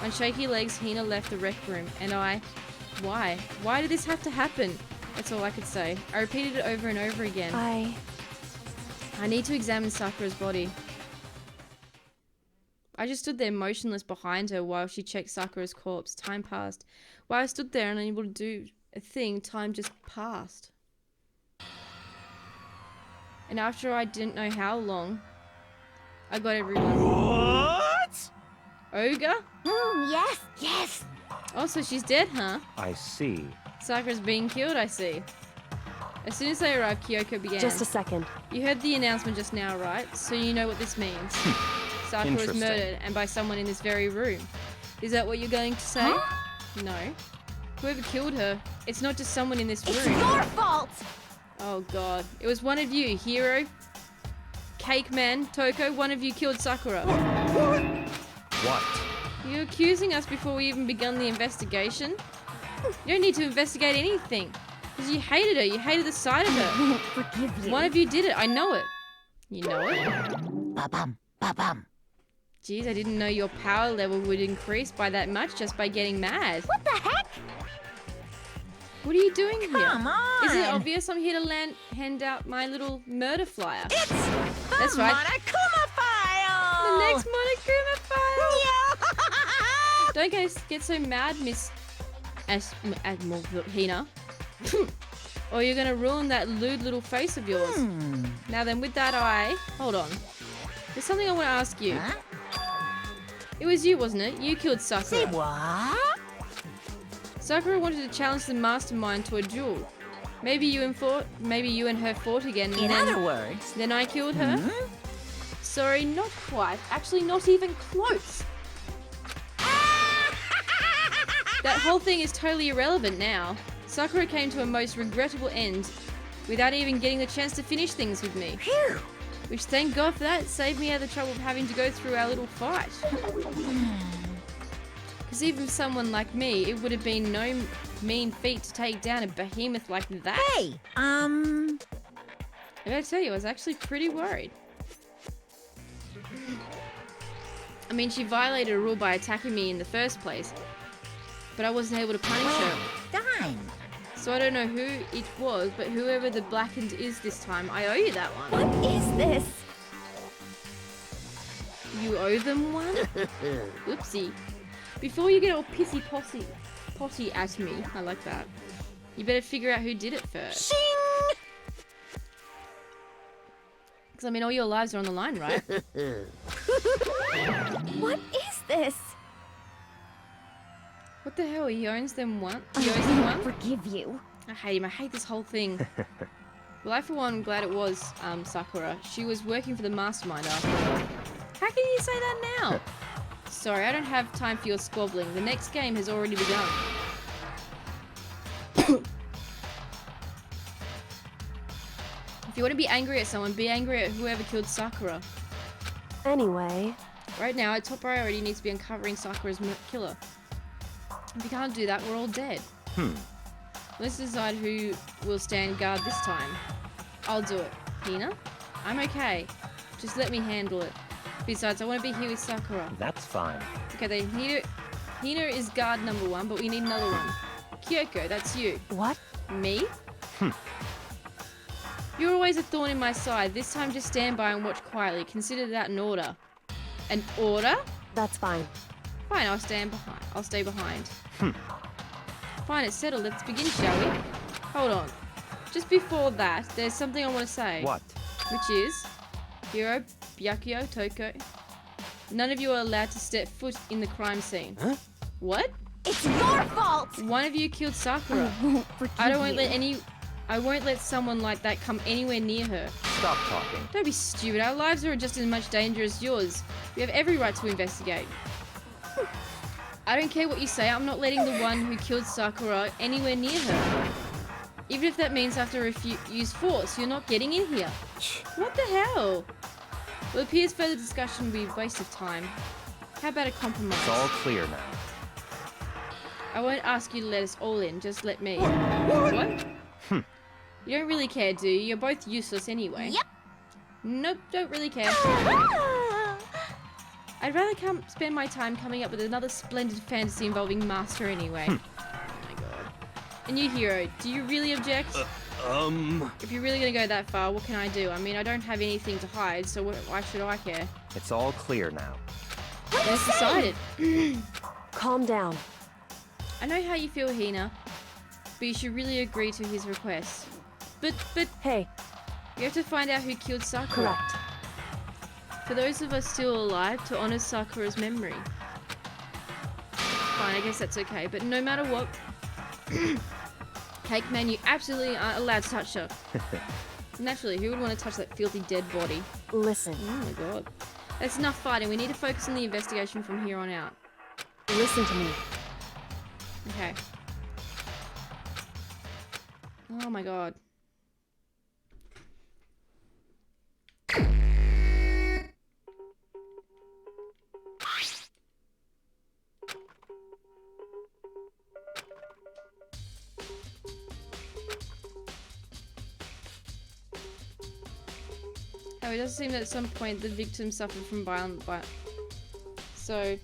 On shaky legs, Hina left the rec room, and I... Why? Why did this have to happen? That's all I could say. I repeated it over and over again. I need to examine Sakura's body. I just stood there motionless behind her while she checked Sakura's corpse. Time passed. While I stood there unable to do a thing, time just passed. And after I didn't know how long, I got everyone. What? Ogre? Yes, yes! Oh, so she's dead, huh? I see. Sakura's being killed, I see. As soon as they arrived, Kyoko began. Just a second. You heard the announcement just now, right? So you know what this means. Sakura was Interesting. murdered, and by someone in this very room. Is that what you're going to say? No. Whoever killed her, it's not just someone in this It's room. your fault! Oh god. It was one of you, Hero. Cake Man, Toko, one of you killed Sakura. What? You're accusing us before we even begun the investigation? You don't need to investigate anything. Because you hated her. You hated the sight of her. Won't forgive you. One of you did it. I know it. You know it? Ba-bum, ba-bum. Jeez, I didn't know your power level would increase by that much just by getting mad. What the heck? What are you doing here? Come on. Isn't it obvious I'm here to hand out my little murder flyer? It's the That's right. Monokuma file. The next Monokuma file. Yeah. Don't get so mad, Miss Admiral Hina. Or you're gonna ruin that lewd little face of yours. Now then, with that hold on. There's something I want to ask you. Huh? It was you, wasn't it? You killed Sakura. Say what? Sakura wanted to challenge the mastermind to a duel. Maybe you and her fought again, and In then, other words, then I killed her. Sorry, not quite. Actually, not even close. That whole thing is totally irrelevant now. Sakura came to a most regrettable end without even getting the chance to finish things with me. Phew. Which, thank God for that, saved me the trouble of having to go through our little fight. Because even someone like me, it would have been no mean feat to take down a behemoth like that. Hey, I gotta tell you, I was actually pretty worried. I mean, she violated a rule by attacking me in the first place, but I wasn't able to punish her. dime. So I don't know who it was, but whoever the blackened is this time, I owe you that one. What is this? You owe them one? Oopsie. Before you get all pissy potty at me, I like that. You better figure out who did it first. Shing! Because I mean, all your lives are on the line, right? What is this? What the hell? He owns them one? He owes them one? Forgive you. I hate him. I hate this whole thing. Well, I, for one, am glad it was Sakura. She was working for the mastermind after all. How can you say that now? Sorry, I don't have time for your squabbling. The next game has already begun. If you want to be angry at someone, be angry at whoever killed Sakura. Anyway, Right now, our top priority needs to be uncovering Sakura's killer. If you can't do that, we're all dead. Let's decide who will stand guard this time. I'll do it. Hina? I'm okay. Just let me handle it. Besides, I want to be here with Sakura. That's fine. Okay, then Hina is guard number 1, but we need another one. Kyoko, that's you. what? Me? You're always a thorn in my side. This time just stand by and watch quietly. Consider that an order. An order? That's fine. Fine, I'll stand behind. I'll stay behind. Fine, it's settled. Let's begin, shall we? Hold on. Just before that, there's something I want to say. What? Which is, Hiro, Byakuyo, Toko, none of you are allowed to step foot in the crime scene. Huh? What? It's your fault! One of you killed Sakura. I won't forgive I won't let someone like that come anywhere near her. Stop talking. Don't be stupid. Our lives are just as much danger as yours. We have every right to investigate. I don't care what you say. I'm not letting the one who killed Sakura anywhere near her. Even if that means I have to use force, you're not getting in here. What the hell? Well, it appears further discussion would be a waste of time. How about a compromise? It's all clear now. I won't ask you to let us all in. Just let me. What? You don't really care, do you? You're both useless anyway. Yep. Nope, don't really care. I'd rather spend my time coming up with another splendid fantasy involving Master anyway. Oh my god. And you, Hiro, do you really object? If you're really gonna go that far, what can I do? I mean, I don't have anything to hide, so why should I care? It's all clear now. That's decided. Calm down. I know how you feel, Hina, but you should really agree to his request. But Hey, you have to find out who killed Sakura. correct. For those of us still alive, to honor Sakura's memory. Fine, I guess that's okay, but no matter what, Cake Man, you absolutely aren't allowed to touch her. Naturally, who would want to touch that filthy dead body? Listen. Oh my god. That's enough fighting. We need to focus on the investigation from here on out. Listen to me. Okay. Oh my god. Oh, it does seem that at some point the victim suffered from violent so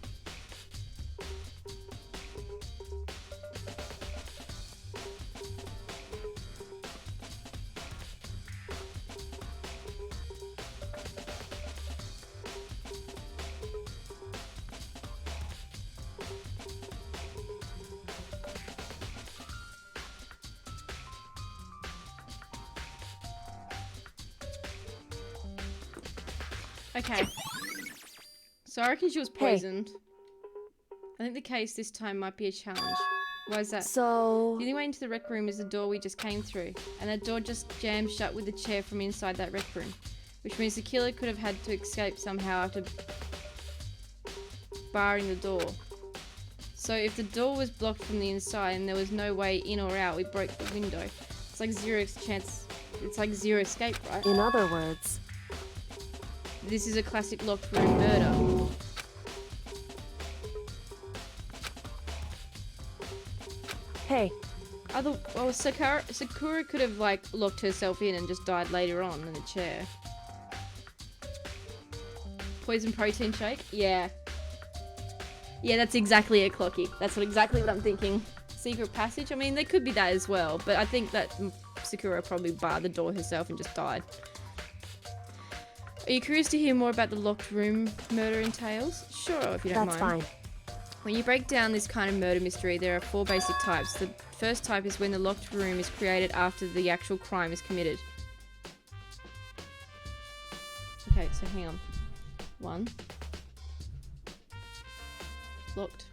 okay. So I reckon she was poisoned. I think the case this time might be a challenge. Why is that? So, The only way into the rec room is the door we just came through, and that door just jammed shut with the chair from inside that rec room, which means the killer could have had to escape somehow after barring the door. So if the door was blocked from the inside and there was no way in or out, we broke the window. It's like zero chance. It's like zero escape, right? in other words, This is a classic locked room murder. hey, Well, Sakura could have like locked herself in and just died later on in the chair. Poison protein shake? Yeah. Yeah, that's exactly it, Clocky. That's exactly what I'm thinking. Secret passage? I mean, there could be that as well, but I think that Sakura probably barred the door herself and just died. Are you curious to hear more about the locked room murder entails? Sure, if you don't that's mind. fine. When you break down this kind of murder mystery, there are 4 basic types. The first type is when the locked room is created after the actual crime is committed. Okay, so hang on. 1. Locked.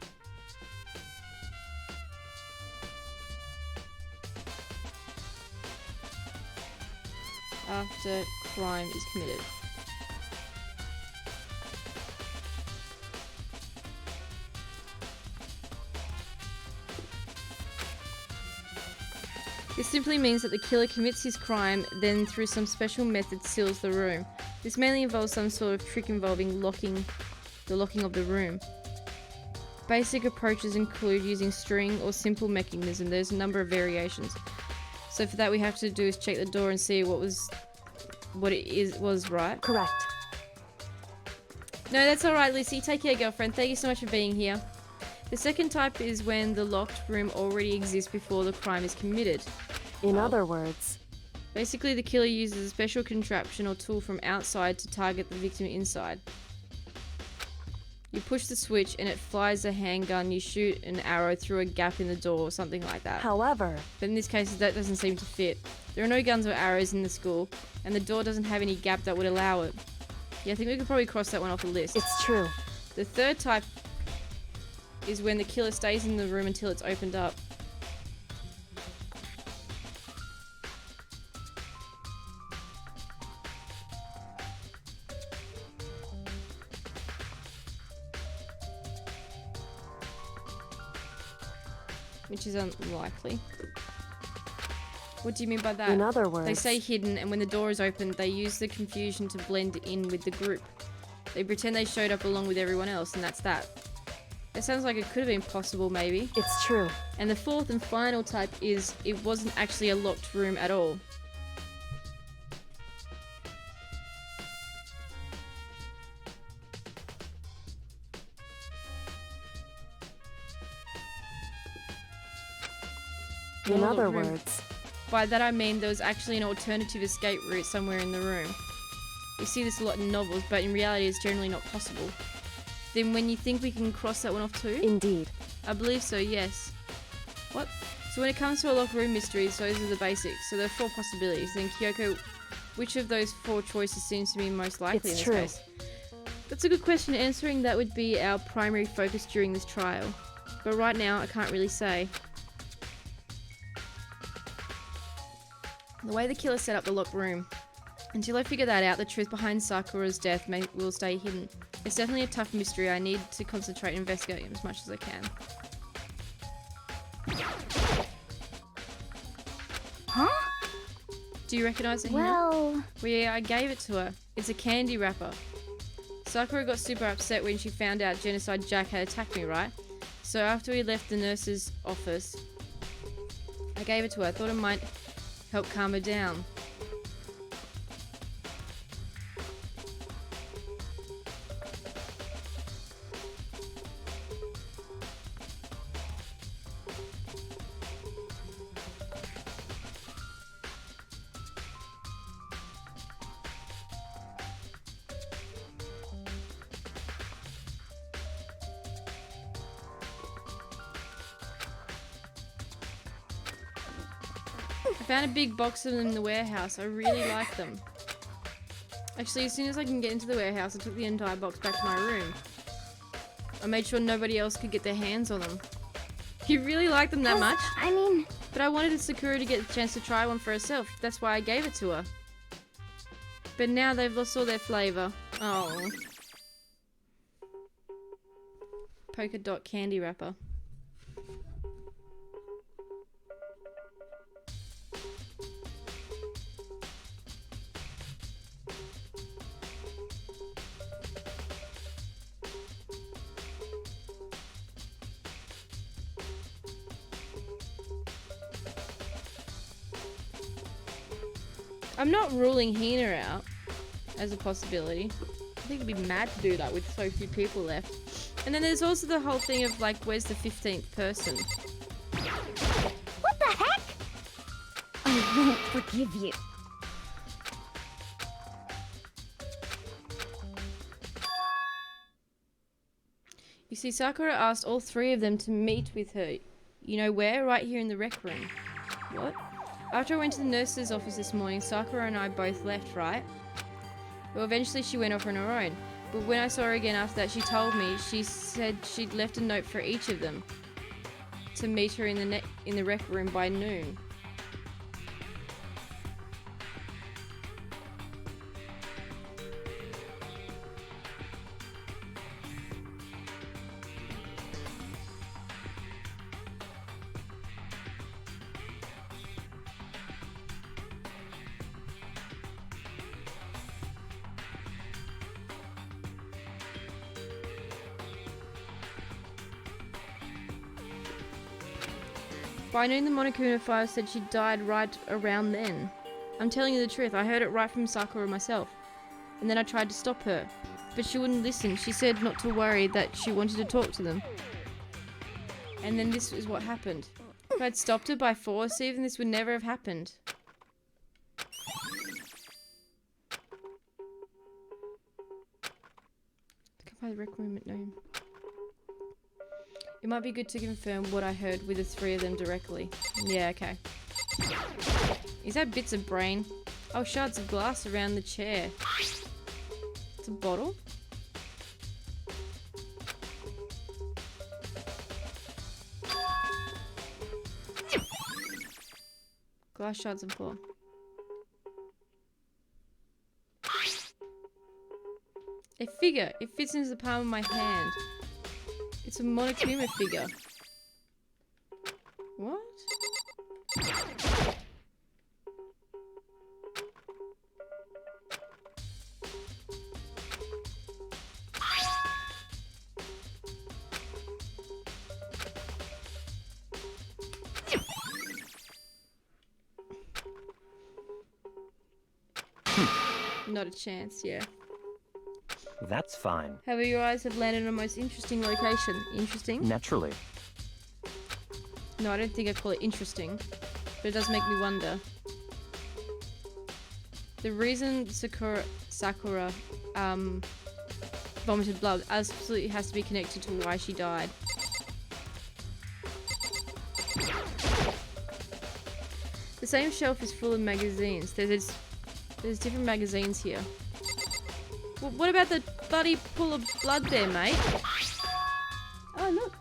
after crime is committed. This simply means that the killer commits his crime, then through some special method seals the room. This mainly involves some sort of trick involving the locking of the room. Basic approaches include using string or simple mechanism. There's a number of variations. So for that we have to do is check the door and see was right. Correct. No, that's alright, Lucy. Take care, girlfriend. Thank you so much for being here. The second type is when the locked room already exists before the crime is committed. In other words, Basically, the killer uses a special contraption or tool from outside to target the victim inside. You push the switch and it fires a handgun. You shoot an arrow through a gap in the door or something like that. however, But in this case, that doesn't seem to fit. There are no guns or arrows in the school, and the door doesn't have any gap that would allow it. Yeah, I think we could probably cross that one off the list. it's true. The third type is when the killer stays in the room until it's opened up. Which is unlikely. What do you mean by that? In other words, They say hidden, and when the door is opened, they use the confusion to blend in with the group. They pretend they showed up along with everyone else, and that's that. It sounds like it could have been possible, maybe. it's true. And the fourth and final type is it wasn't actually a locked room at all. In Not a other locked room. words, By that I mean there was actually an alternative escape route somewhere in the room. We see this a lot in novels, but in reality it's generally not possible. Then when you think we can cross that one off too? indeed. I believe so, yes. What? So when it comes to a locked room mysteries, those are the basics. So there are 4 possibilities. Then Kyoko, which of those 4 choices seems to be most likely It's in true. this case? That's a good question. Answering that would be our primary focus during this trial. But right now, I can't really say. The way the killer set up the locked room. Until I figure that out, the truth behind Sakura's death will stay hidden. It's definitely a tough mystery. I need to concentrate and investigate as much as I can. Huh? Do you recognize it here? Well, Well, yeah, I gave it to her. It's a candy wrapper. Sakura got super upset when she found out Genocide Jack had attacked me, right? So after we left the nurse's office, I gave it to her. I thought it might help calm her down. I found a big box of them in the warehouse. I really like them. Actually, as soon as I can get into the warehouse, I took the entire box back to my room. I made sure nobody else could get their hands on them. You really like them that much? I mean, But I wanted Sakura to get the chance to try one for herself. That's why I gave it to her. But now they've lost all their flavour. Oh. Polka dot candy wrapper. I'm not ruling Hina out as a possibility. I think it'd be mad to do that with so few people left. And then there's also the whole thing of like, where's the 15th person? what the heck? I won't forgive you. You see, Sakura asked all 3 of them to meet with her. You know where? Right here in the rec room. What? After I went to the nurse's office this morning, Sakura and I both left, right? Well, eventually she went off on her own. But when I saw her again after that, she told me, she said she'd left a note for each of them to meet her in the rec room by noon. By noon, the Monokuma file said she died right around then. I'm telling you the truth, I heard it right from Sakura myself. And then I tried to stop her. But she wouldn't listen. She said not to worry, that she wanted to talk to them. And then this is what happened. If I'd stopped her by force, even this would never have happened. By the Requiem at noon. It might be good to confirm what I heard with the three of them directly. Yeah, okay. Is that bits of brain? Oh, shards of glass around the chair. It's a bottle? Glass shards on floor. A figure. It fits into the palm of my hand. It's a Monokuma figure. What? Not a chance, yeah. That's fine. However, your eyes have landed on a most interesting location. Interesting? Naturally. No, I don't think I'd call it interesting. But it does make me wonder. The reason Sakura vomited blood absolutely has to be connected to why she died. The same shelf is full of magazines. There's different magazines here. Well, what about the bloody pool of blood there, mate? Oh, look.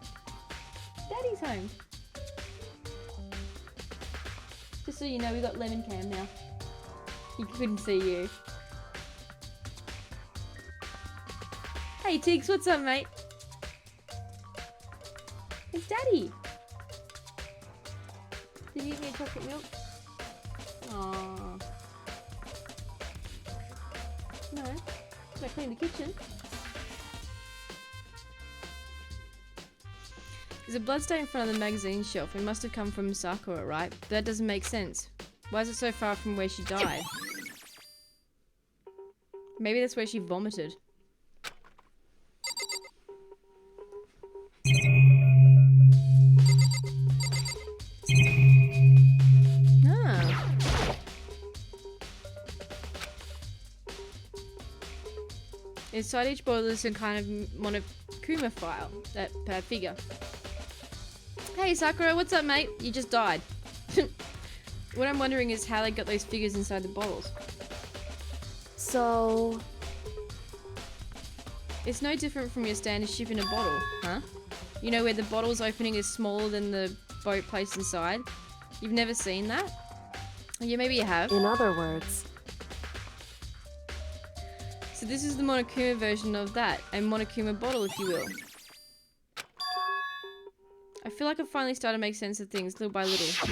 Daddy's home. Just so you know, we got lemon cam now. He couldn't see you. Hey, Tiggs, what's up, mate? It's Daddy. Did you give me a chocolate milk? Aww. No. I clean the kitchen. There's a bloodstain in front of the magazine shelf. It must have come from Sakura, right? But that doesn't make sense. Why is it so far from where she died? Maybe that's where she vomited. Ah. Inside each bottle is some kind of Monokuma file, that figure. Hey Sakura, what's up mate? You just died. What I'm wondering is how they got those figures inside the bottles. So... It's no different from your standard ship in a bottle, huh? You know where the bottle's opening is smaller than the boat placed inside? You've never seen that? Yeah, maybe you have. In other words... So this is the Monokuma version of that, a Monokuma bottle if you will. I feel like I've finally started to make sense of things little by little.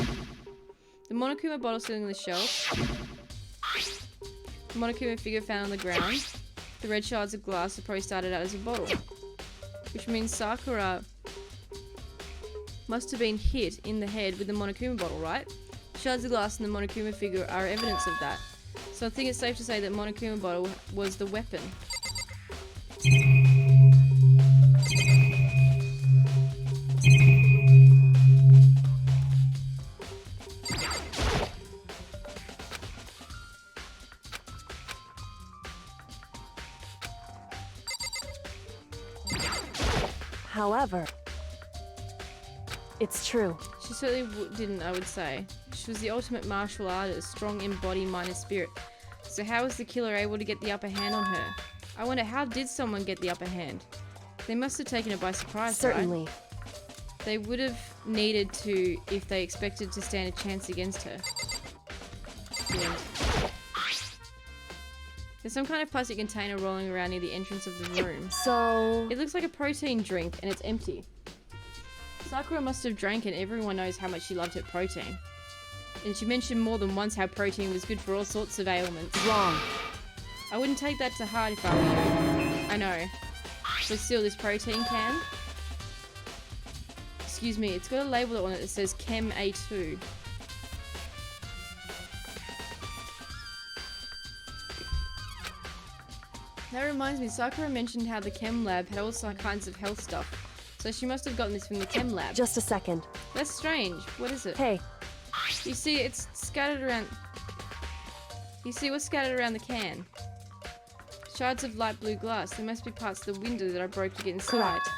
The Monokuma bottle sitting on the shelf. The Monokuma figure found on the ground. The red shards of glass that probably started out as a bottle. Which means Sakura must have been hit in the head with the Monokuma bottle, right? Shards of glass and the Monokuma figure are evidence of that. So I think it's safe to say that Monokuma bottle was the weapon. However... It's true. She certainly didn't, I would say. She was the ultimate martial artist, strong in body, mind, and spirit. So how was the killer able to get the upper hand on her? I wonder, how did someone get the upper hand? They must have taken her by surprise, Certainly. right? They would have needed to if they expected to stand a chance against her. The end. There's some kind of plastic container rolling around near the entrance of the room. So... It looks like a protein drink and it's empty. Sakura must have drank and everyone knows how much she loved her protein. And she mentioned more than once how protein was good for all sorts of ailments. Wrong. I wouldn't take that to heart if I were you. I know. But still, this protein can... excuse me, it's got a label on it that says Chem A2. That reminds me, Sakura mentioned how the chem lab had all kinds of health stuff. So she must have gotten this from the chem lab. Just a second. That's strange. What is it? Hey, You see, it's scattered around... You see what's scattered around the can? Shards of light blue glass. There must be parts of the window that I broke to get inside. Correct.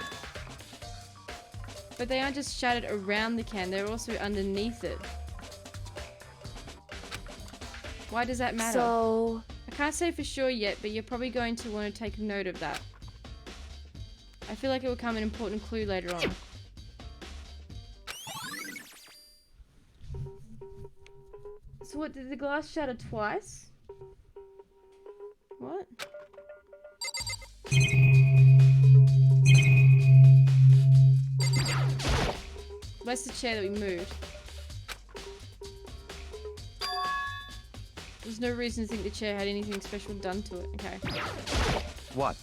But they aren't just shattered around the can, they're also underneath it. Why does that matter? so... I can't say for sure yet, but you're probably going to want to take note of that. I feel like it will become an important clue later on. So what, did the glass shatter twice? What? Where's the chair that we moved? There's no reason to think the chair had anything special done to it. Okay. What?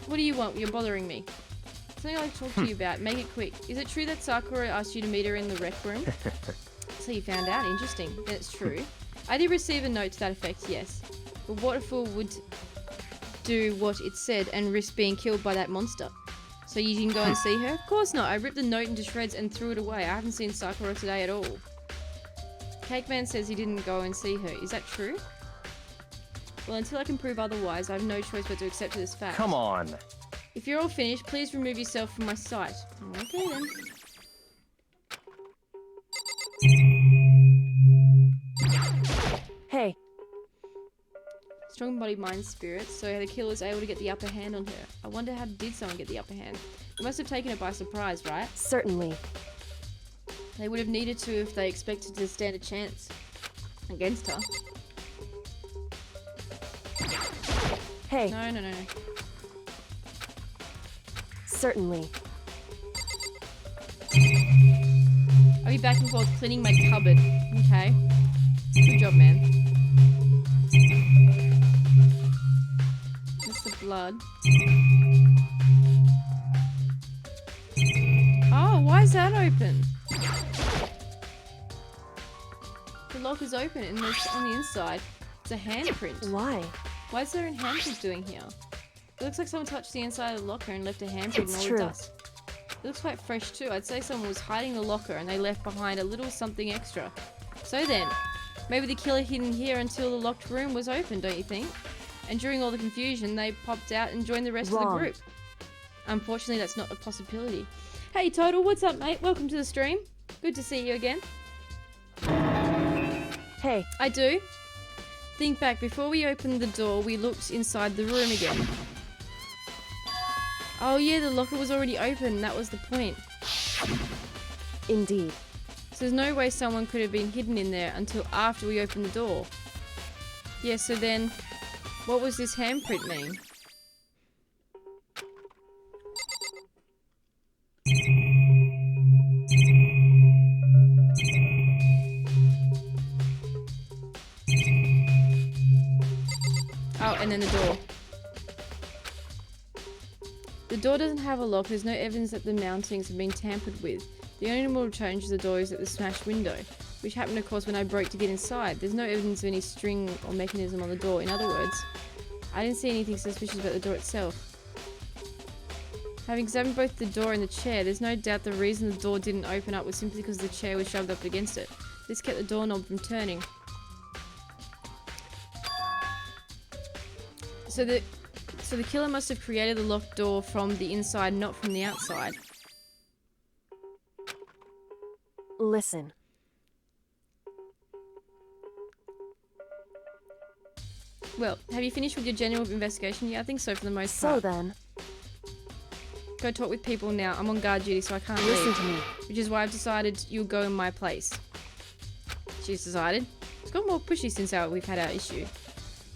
What do you want? You're bothering me. Something I'd like to talk to you about. Make it quick. Is it true that Sakura asked you to meet her in the rec room? So you found out. Interesting. Then it's true. I did receive a note to that effect, yes. But what a fool would do what it said and risk being killed by that monster? So you didn't go and see her? Of course not. I ripped the note into shreds and threw it away. I haven't seen Sakura today at all. Cake Man says he didn't go and see her. Is that true? Well, until I can prove otherwise, I have no choice but to accept this fact. Come on. If you're all finished, please remove yourself from my sight. Okay then. Hey, Strong body, mind, spirit. So the killer was able to get the upper hand on her. I wonder how did someone get the upper hand? They must have taken it by surprise, right? certainly. They would have needed to if they expected to stand a chance against her. Hey, No. certainly. I'll be back and forth cleaning my cupboard. Okay. Good job, man. That's the blood. Oh, why is that open? The lock is open and there's on the inside. It's a handprint. Why? Why is there a handprint doing here? It looks like someone touched the inside of the locker and left a handprint It's in all true. the dust. It looks quite fresh too. I'd say someone was hiding the locker and they left behind a little something extra. So then, maybe the killer hidden here until the locked room was open, don't you think? And during all the confusion, they popped out and joined the rest of the Wrong. group. Unfortunately, that's not a possibility. Hey Total, what's up mate? Welcome to the stream. Good to see you again. Hey, I do. Think back, before we opened the door, we looked inside the room again. Oh yeah, the locker was already open, that was the point. indeed. So there's no way someone could have been hidden in there until after we opened the door. Yeah, so then, what was this handprint mean? Oh, and then the door. The door doesn't have a lock. There's no evidence that the mountings have been tampered with. The only real change to the door is at the smashed window, which happened of course when I broke to get inside. There's no evidence of any string or mechanism on the door. In other words, I didn't see anything suspicious about the door itself. Having examined both the door and the chair, there's no doubt the reason the door didn't open up was simply because the chair was shoved up against it. This kept the doorknob from turning. So the killer must have created the locked door from the inside, not from the outside. Listen. Well, have you finished with your general investigation? Yeah, I think so for the most So part. then, Go talk with people now. I'm on guard duty, so I can't listen leave. to me. Which is why I've decided you'll go in my place. She's decided. It's got more pushy since we've had our issue.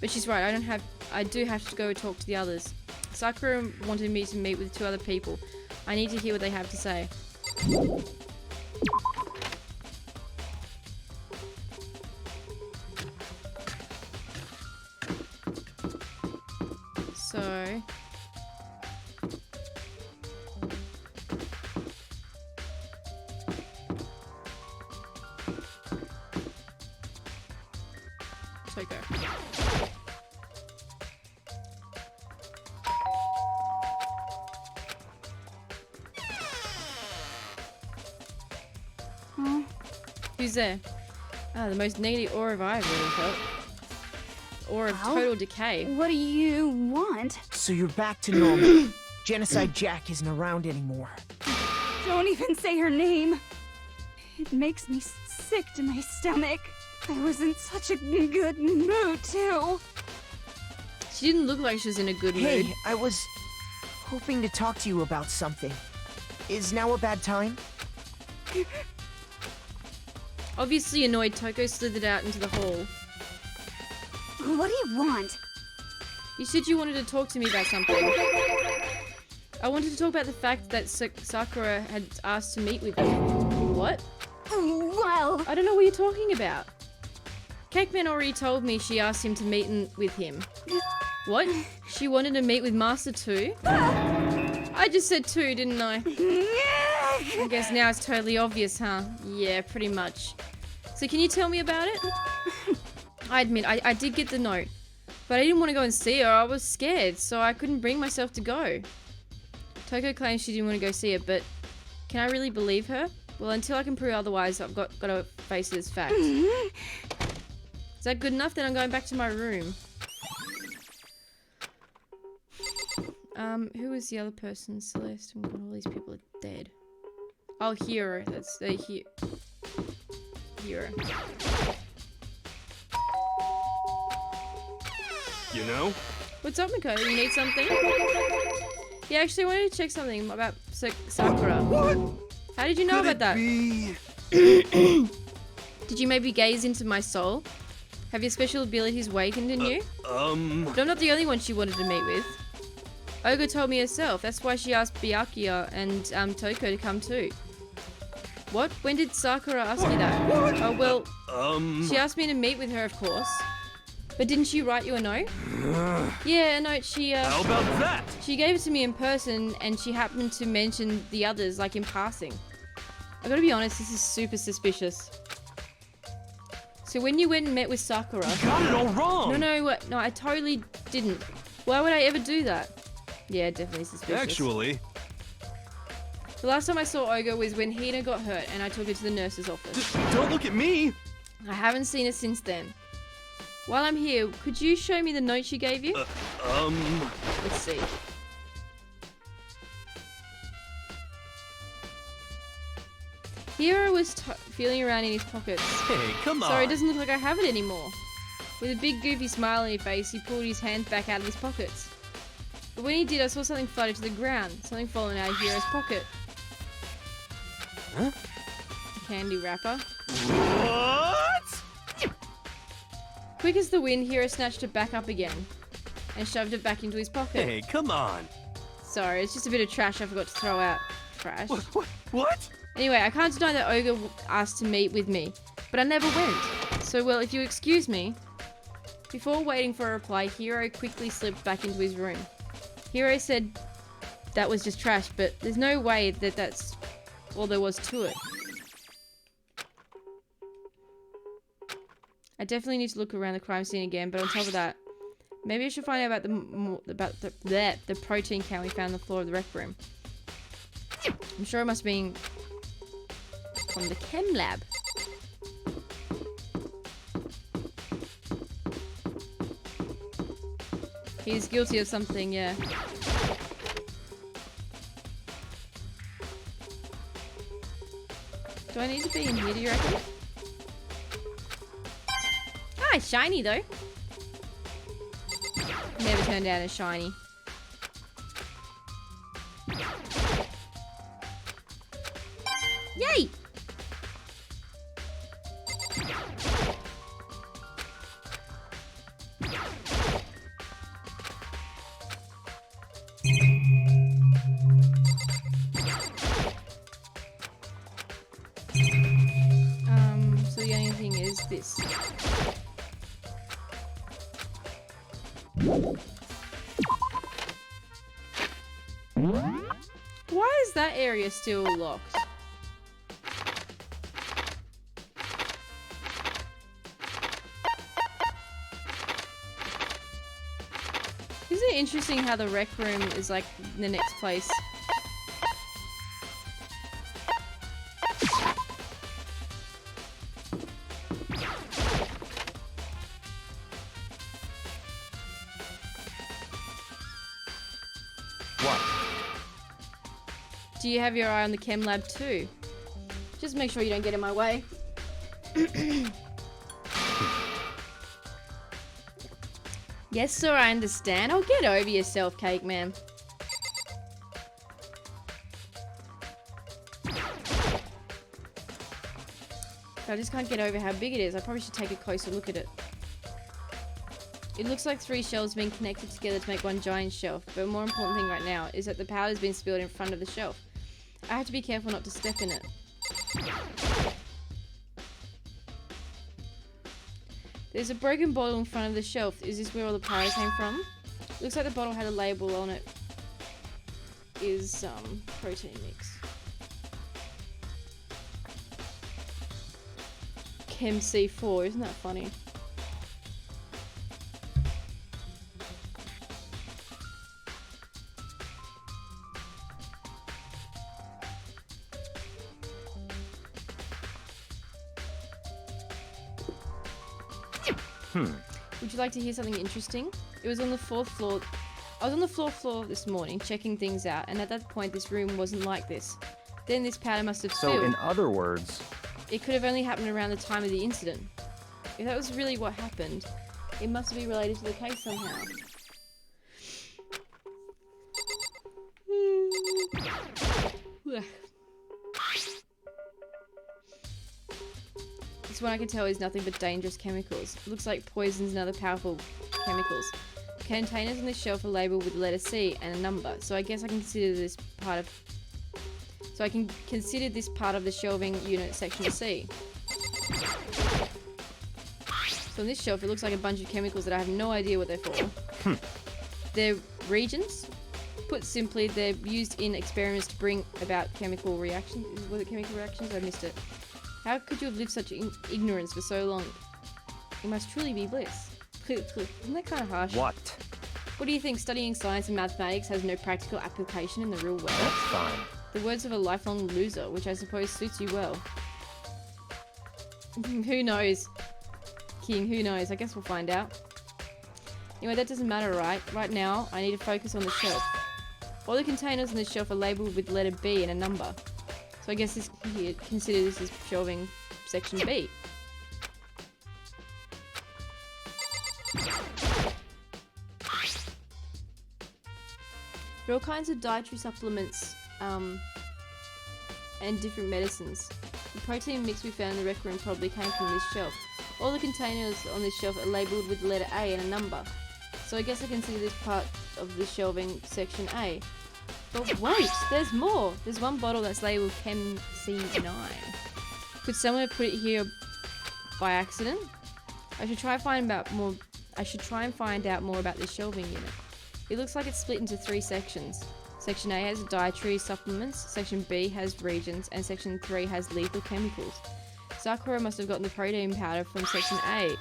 But she's right, I do have to go talk to the others. Sakura wanted me to meet with 2 other people. I need to hear what they have to say. So... Toko. Who's there? Ah, the most negative aura I've ever felt. Aura of Well? total decay. What do you want? So you're back to normal. Genocide Jack isn't around anymore. Don't even say her name. It makes me sick to my stomach. I was in such a good mood, too. She didn't look like she was in a good mood. Hey, I was hoping to talk to you about something. Is now a bad time? Obviously annoyed, Toko slithered out into the hall. What do you want? You said you wanted to talk to me about something. I wanted to talk about the fact that Sakura had asked to meet with you. What? Well, I don't know what you're talking about. Cakeman already told me she asked him to meet with him. What? She wanted to meet with Master 2? I just said 2, didn't I? I guess now it's totally obvious, huh? Yeah, pretty much. So can you tell me about it? I admit, I did get the note. But I didn't want to go and see her. I was scared, so I couldn't bring myself to go. Toko claims she didn't want to go see it, but can I really believe her? Well, until I can prove otherwise, I've got to face it as fact. Is that good enough? Then I'm going back to my room. Who was the other person? Celeste. And all these people are dead. Oh, Hero. That's the Hero. You know? What's up, Mikoto? You need something? Yeah, actually, I wanted to check something about Sakura. What? How did you know Could about that? it Did you maybe gaze into my soul? Have your special abilities awakened in you? But I'm not the only one she wanted to meet with. Oga told me herself. That's why she asked Byakuya and Toko to come too. What? When did Sakura ask you that? What? Oh, well, she be? asked me to meet with her, of course. But didn't she write you a note? Yeah, a note. How about that? She gave it to me in person, and she happened to mention the others, like in passing. I gotta be honest, this is super suspicious. So when you went and met with Sakura... Got it all wrong. No, I totally didn't. Why would I ever do that? Yeah, definitely suspicious. Actually, The last time I saw Oga was when Hina got hurt, and I took her to the nurse's office. don't look at me. I haven't seen her since then. While I'm here, could you show me the note she gave you? Let's see. Hiro was feeling around in his pockets. Hey, come on. Sorry, it doesn't look like I have it anymore. With a big goofy smile on his face, he pulled his hands back out of his pockets. But when he did, I saw something flutter to the ground. Something falling out of Hiro's pocket. Huh? A candy wrapper. What? Quick as the wind, Hiro snatched it back up again. And shoved it back into his pocket. Hey, come on. Sorry, it's just a bit of trash I forgot to throw out. Trash. What? Anyway, I can't deny that Oga asked to meet with me, but I never went. So, well, if you excuse me. Before waiting for a reply, Hiro quickly slipped back into his room. Hiro said that was just trash, but there's no way that that's all there was to it. I definitely need to look around the crime scene again, but on top of that, maybe I should find out about the protein can we found on the floor of the rec room. I'm sure it must have been from the chem lab. He's guilty of something, yeah. Do I need to be in here, do you reckon? Ah, it's shiny though. Never turned out as shiny. Yay! So the only thing is this. Why is that area still locked? really interesting how the rec room is like the next place. What? Do you have your eye on the chem lab too? Just make sure you don't get in my way. Yes, sir, I understand. Oh, get over yourself, Cake Man. I just can't get over how big it is. I probably should take a closer look at it. It looks like 3 shelves being connected together to make one giant shelf, but a more important thing right now is that the powder's been spilled in front of the shelf. I have to be careful not to step in it. There's a broken bottle in front of the shelf. Is this where all the powder came from? Looks like the bottle had a label on it. Is protein mix. Chem C4, isn't that funny? Would you like to hear something interesting? It was on the 4th floor. I was on the 4th floor this morning checking things out, and at that point this room wasn't like this. Then this powder must have spilled. So in other words... It could have only happened around the time of the incident. If that was really what happened, it must be related to the case somehow. This one I can tell is nothing but dangerous chemicals. It looks like poisons and other powerful chemicals. Containers on this shelf are labelled with the letter C and a number, so I guess I can consider this part of... So I can consider this part of the shelving unit section C. So on this shelf it looks like a bunch of chemicals that I have no idea what they're for. They're reagents. Put simply, they're used in experiments to bring about chemical reactions. Was it chemical reactions? I missed it. How could you have lived such ignorance for so long? It must truly be bliss. Isn't that kind of harsh? What? What do you think? Studying science and mathematics has no practical application in the real world? That's fine. The words of a lifelong loser, which I suppose suits you well. Who knows? King, who knows? I guess we'll find out. Anyway, that doesn't matter, right? Right now, I need to focus on the shelf. All the containers on this shelf are labelled with the letter B and a number. So I guess consider this as shelving section B. There are all kinds of dietary supplements and different medicines. The protein mix we found in the rec room probably came from this shelf. All the containers on this shelf are labelled with the letter A and a number. So I guess I consider this part of the shelving section A. But wait, there's more! There's one bottle that's labelled Chem C9. Could someone have put it here by accident? I should try and find out more about this shelving unit. It looks like it's split into 3 sections. Section A has dietary supplements, Section B has reagents, and Section 3 has lethal chemicals. Sakura must have gotten the protein powder from Section A.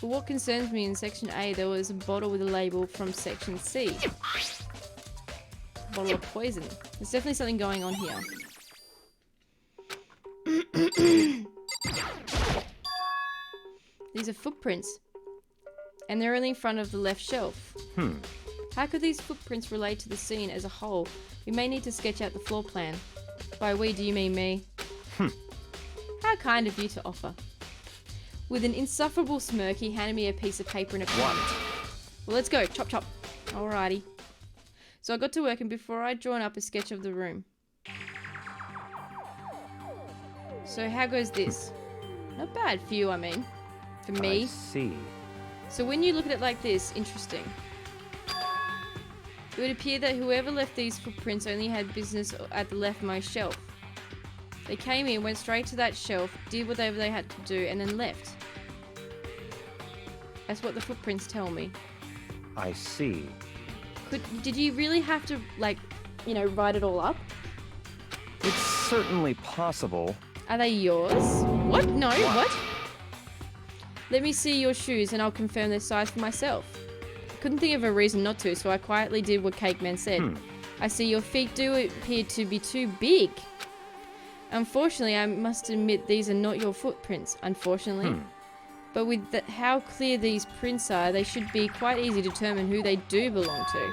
But what concerns me, in Section A there was a bottle with a label from Section C. Bottle of poison. There's definitely something going on here. These are footprints. And they're only in front of the left shelf. How could these footprints relate to the scene as a whole? We may need to sketch out the floor plan. By we, do you mean me? How kind of you to offer. With an insufferable smirk, he handed me a piece of paper and a pen. Well, let's go. Chop, chop. Alrighty. So I got to work, and before I'd drawn up a sketch of the room. So how goes this? Not bad for you, I mean. For me. I see. So when you look at it like this, interesting. It would appear that whoever left these footprints only had business at the leftmost shelf. They came in, went straight to that shelf, did whatever they had to do, and then left. That's what the footprints tell me. I see. Did you really have to, like, you know, write it all up? It's certainly possible. Are they yours? What? No, what? Let me see your shoes and I'll confirm their size for myself. couldn't think of a reason not to, so I quietly did what Cake Man said. I see your feet do appear to be too big. Unfortunately, I must admit these are not your footprints, unfortunately. But with how clear these prints are, they should be quite easy to determine who they do belong to.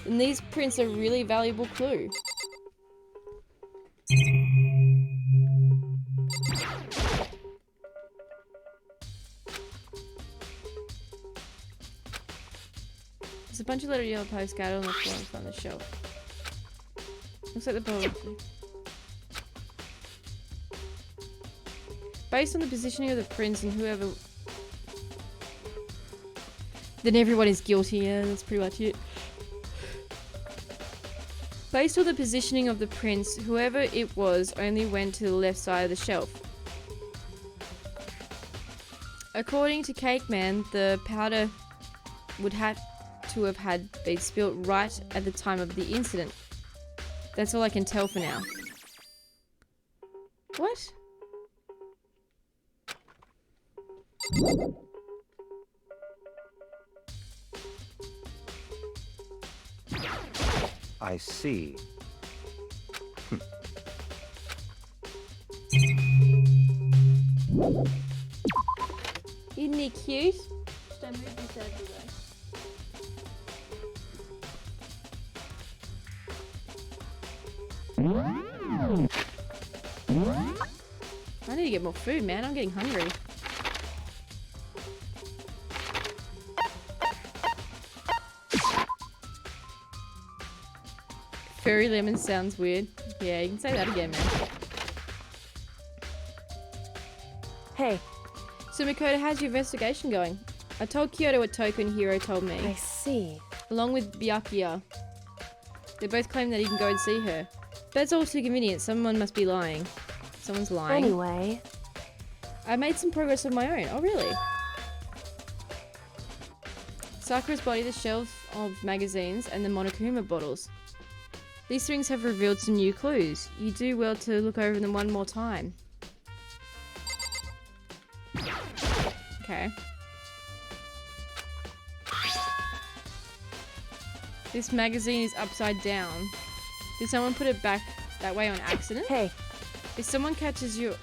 And these prints are a really valuable clue. There's a bunch of little yellow postcards on the floor in front of the shelf. Looks like the bottle. Based on the positioning of the prints and whoever... Then everyone is guilty, yeah, that's pretty much it. Based on the positioning of the prints, whoever it was only went to the left side of the shelf. According to Cake Man, the powder would have to have had been spilt right at the time of the incident. That's all I can tell for now. What? I see. Isn't he cute? Should I move this out of the way? I need to get more food, man. I'm getting hungry. Furry lemon sounds weird. Yeah, you can say that again, man. Hey, So Makoto, how's your investigation going? I told Kyoto what Toko and Hiro told me, I see. along with Byakuya. They both claim that he can go and see her. But that's all too convenient. Someone must be lying. Someone's lying. Anyway, I made some progress of my own. Oh, really? Sakura's body, the shelf of magazines, and the Monokuma bottles. These things have revealed some new clues. You do well to look over them one more time. Okay. This magazine is upside down. Did someone put it back that way on accident? hey, If something catches your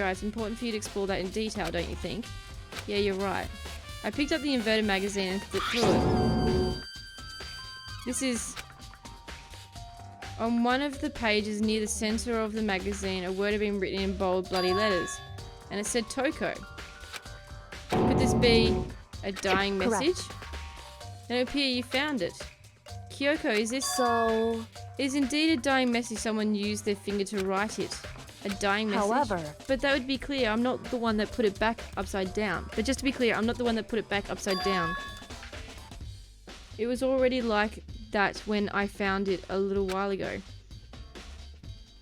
eye, it's important for you to explore that in detail, don't you think? Yeah, you're right. I picked up the inverted magazine and flipped through it. This is... On one of the pages near the center of the magazine, a word had been written in bold, bloody letters. And it said Toko. Could this be a dying Correct. message? And it appears you found it. Kyoko, is this... so... It is indeed a dying message. Someone used their finger to write it. A dying message. However... But that would be clear, I'm not the one that put it back upside down. But just to be clear, I'm not the one that put it back upside down. It was already like that when I found it a little while ago.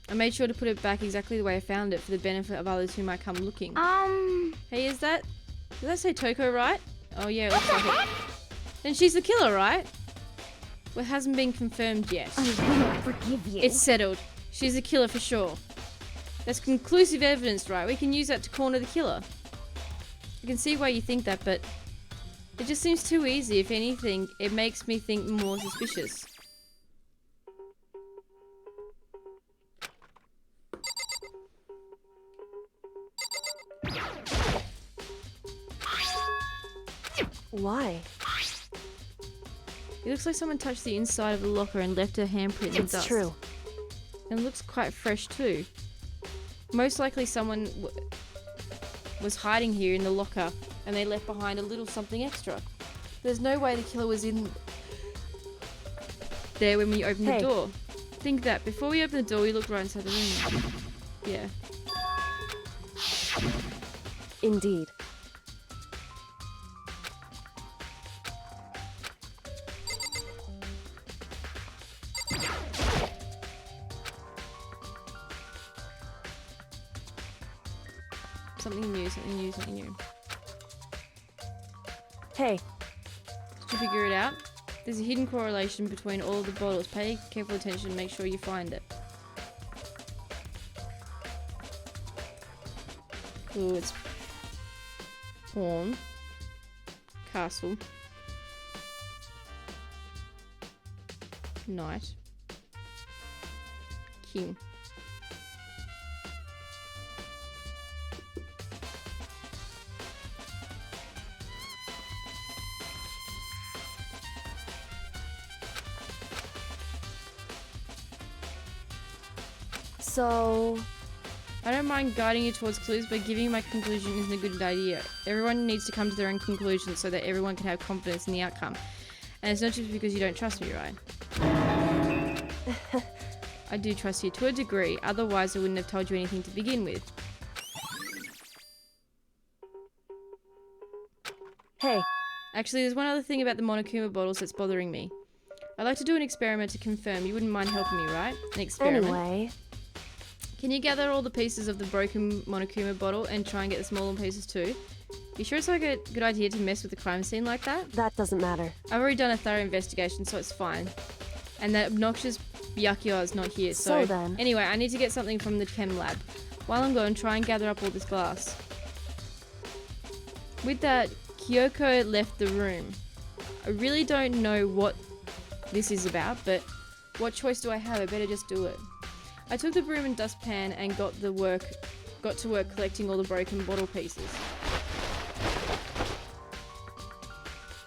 I made sure to put it back exactly the way I found it for the benefit of others who might come looking. Hey, is that... Did that say Toko right? Oh yeah, it looks like it. Then she's the killer, right? Well, it hasn't been confirmed yet. I won't forgive you. It's settled. She's the killer for sure. That's conclusive evidence, right? We can use that to corner the killer. I can see why you think that, but it just seems too easy. If anything, it makes me think more suspicious. Why? It looks like someone touched the inside of the locker and left a handprint in the It's dust. true. And it looks quite fresh too. Most likely someone was hiding here in the locker and they left behind a little something extra. There's no way the killer was in there when we opened Hey. the door. Think that. Before we opened the door, we looked right inside the room. Yeah. Indeed. Something new, something new, something new. Hey, Did you figure it out? There's a hidden correlation between all of the bottles. Pay careful attention and make sure you find it. Ooh, it's pawn, castle, Knight. King. So, I don't mind guiding you towards clues, but giving my conclusion isn't a good idea. Everyone needs to come to their own conclusion so that everyone can have confidence in the outcome. And it's not just because you don't trust me, right? I do trust you to a degree, otherwise I wouldn't have told you anything to begin with. hey, Actually, there's one other thing about the Monokuma bottles that's bothering me. I'd like to do an experiment to confirm. You wouldn't mind helping me, right? An experiment. anyway. Can you gather all the pieces of the broken Monokuma bottle and try and get the smaller pieces too? You sure it's like a good idea to mess with the crime scene like that? That doesn't matter. I've already done a thorough investigation, so it's fine. And that obnoxious Byakuya is not here, so... So then. Anyway, I need to get something from the chem lab. While I'm gone, try and gather up all this glass. With that, Kyoko left the room. I really don't know what this is about, but what choice do I have? I better just do it. I took the broom and dustpan and got to work collecting all the broken bottle pieces.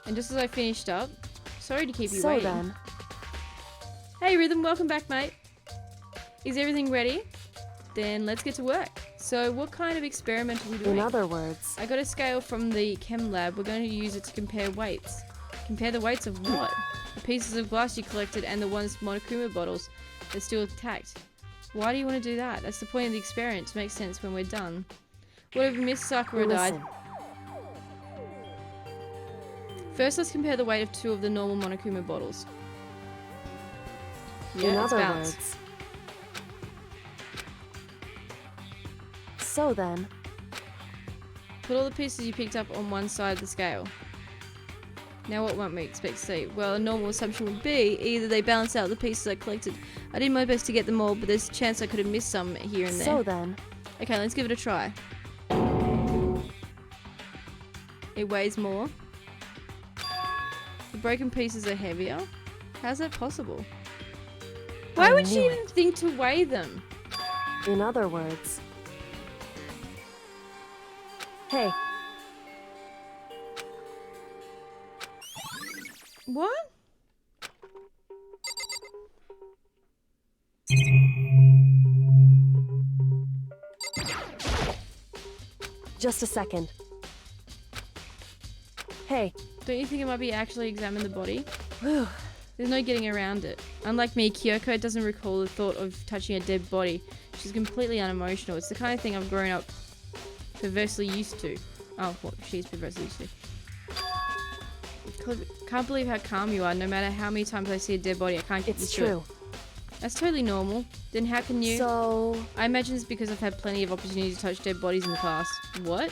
And just as I finished up, sorry to keep you So waiting. then. Hey Rhythm, welcome back, mate. Is everything ready? Then let's get to work. So what kind of experiment are we doing? In other words, I got a scale from the chem lab. We're going to use it to compare weights. Compare the weights of what? The pieces of glass you collected and the ones Monokuma bottles that's still intact. Why do you want to do that? That's the point of the experiment, to make sense when we're done. What if Miss Sakura died? listen. First, let's compare the weight of 2 of the normal Monokuma bottles. Yeah, In it's other balanced. words. So then. Put all the pieces you picked up on one side of the scale. Now what might we expect to see? Well, a normal assumption would be either they balance out the pieces I collected. I did my best to get them all, but there's a chance I could have missed some here and there. So then. Okay, let's give it a try. It weighs more. The broken pieces are heavier. How's that possible? Why I would she knew even think to weigh them? In other words. Hey, What? just a second. Hey, Don't you think it might be actually examine the body? whew, There's no getting around it. Unlike me, Kyoko doesn't recall the thought of touching a dead body. She's completely unemotional. It's the kind of thing I've grown up perversely used to. Oh, well, she's perversely used to. Can't believe how calm you are. No matter how many times I see a dead body, I can't get it's used to it. true. That's totally normal. Then how can you... So, I imagine it's because I've had plenty of opportunities to touch dead bodies in the past. What?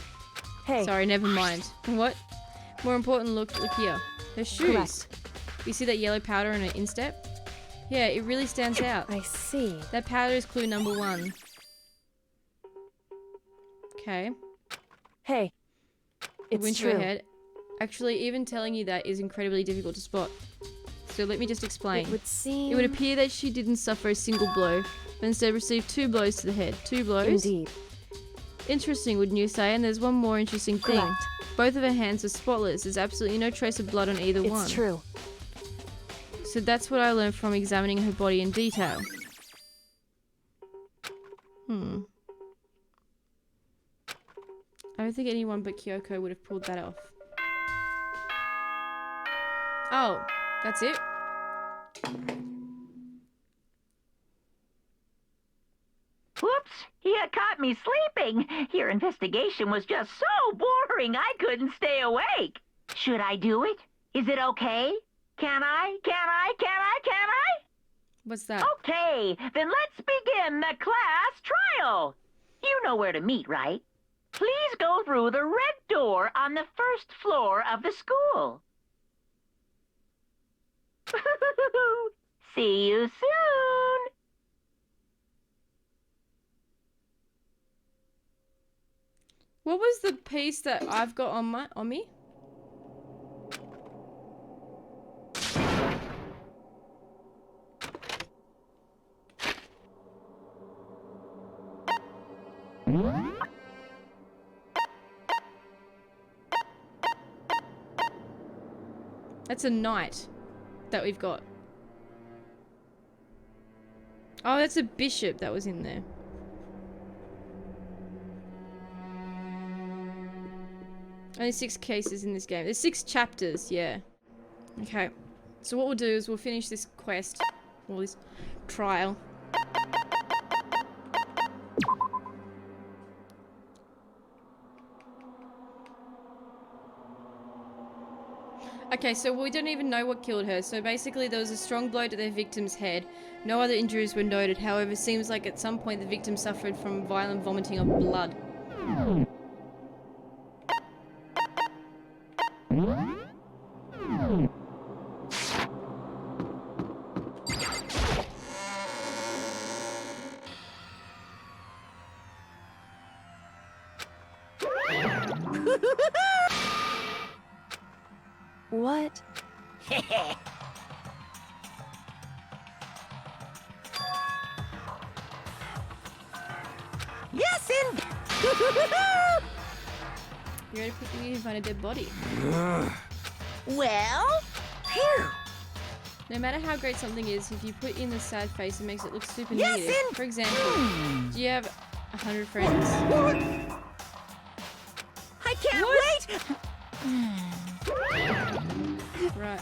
hey, Sorry, never mind. What? More important, look here. Her shoes. correct. You see that yellow powder on her instep? Yeah, it really stands out. I see. That powder is clue number 1. Okay. Hey, it's Went to true. her head. Actually, even telling you that is incredibly difficult to spot. So let me just explain. It would seem. It would appear that she didn't suffer a single blow, but instead received 2 blows to the head. 2 blows? Indeed. Interesting, wouldn't you say? And there's one more interesting thing. Correct. Both of her hands are spotless. There's absolutely no trace of blood on either one. It's true. So that's what I learned from examining her body in detail. I don't think anyone but Kyoko would have pulled that off. Oh, that's it? Whoops! You caught me sleeping. Your investigation was just so boring I couldn't stay awake. Should I do it? Is it okay? Can I? What's that? Okay, then let's begin the class trial. You know where to meet, right? Please go through the red door on the first floor of the school. See you soon. What was the piece that I've got on me? That's a knight that we've got. Oh, that's a bishop that was in there. Only 6 cases in this game. There's 6 chapters, yeah. Okay. So what we'll do is we'll finish this quest, or this trial. Okay, so we don't even know what killed her. So basically there was a strong blow to their victim's head. No other injuries were noted. However, it seems like at some point the victim suffered from violent vomiting of blood. What? Yes, indeed. You ready to put you can find a dead body? Well, here. No matter how great something is, if you put in the sad face, it makes it look super Yes, negative. For example, do you have 100 friends? I can't wait. Right.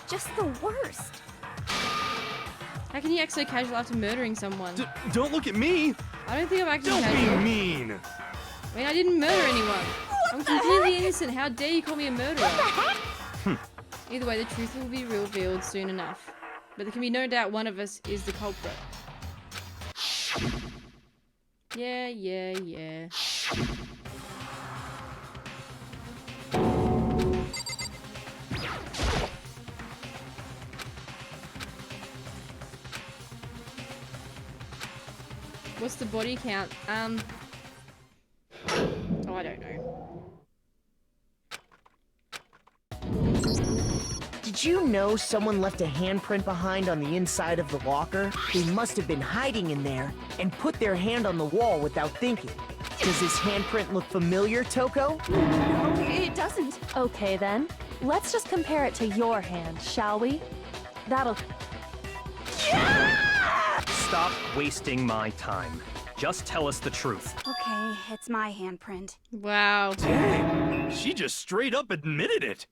Just the worst. How can you act so casual after murdering someone? Don't look at me! I don't think I'm acting Don't casual. be mean! I mean, I didn't murder anyone. I'm completely innocent. How dare you call me a murderer? Either way, the truth will be revealed soon enough. But there can be no doubt one of us is the culprit. Yeah. What's the body count? Oh, I don't know. Did you know someone left a handprint behind on the inside of the locker? They must have been hiding in there and put their hand on the wall without thinking. Does this handprint look familiar, Toko? No, it doesn't. Okay then. Let's just compare it to your hand, shall we? That'll... Stop wasting my time. Just tell us the truth. Okay, it's my handprint. Wow. Dang, she just straight up admitted it.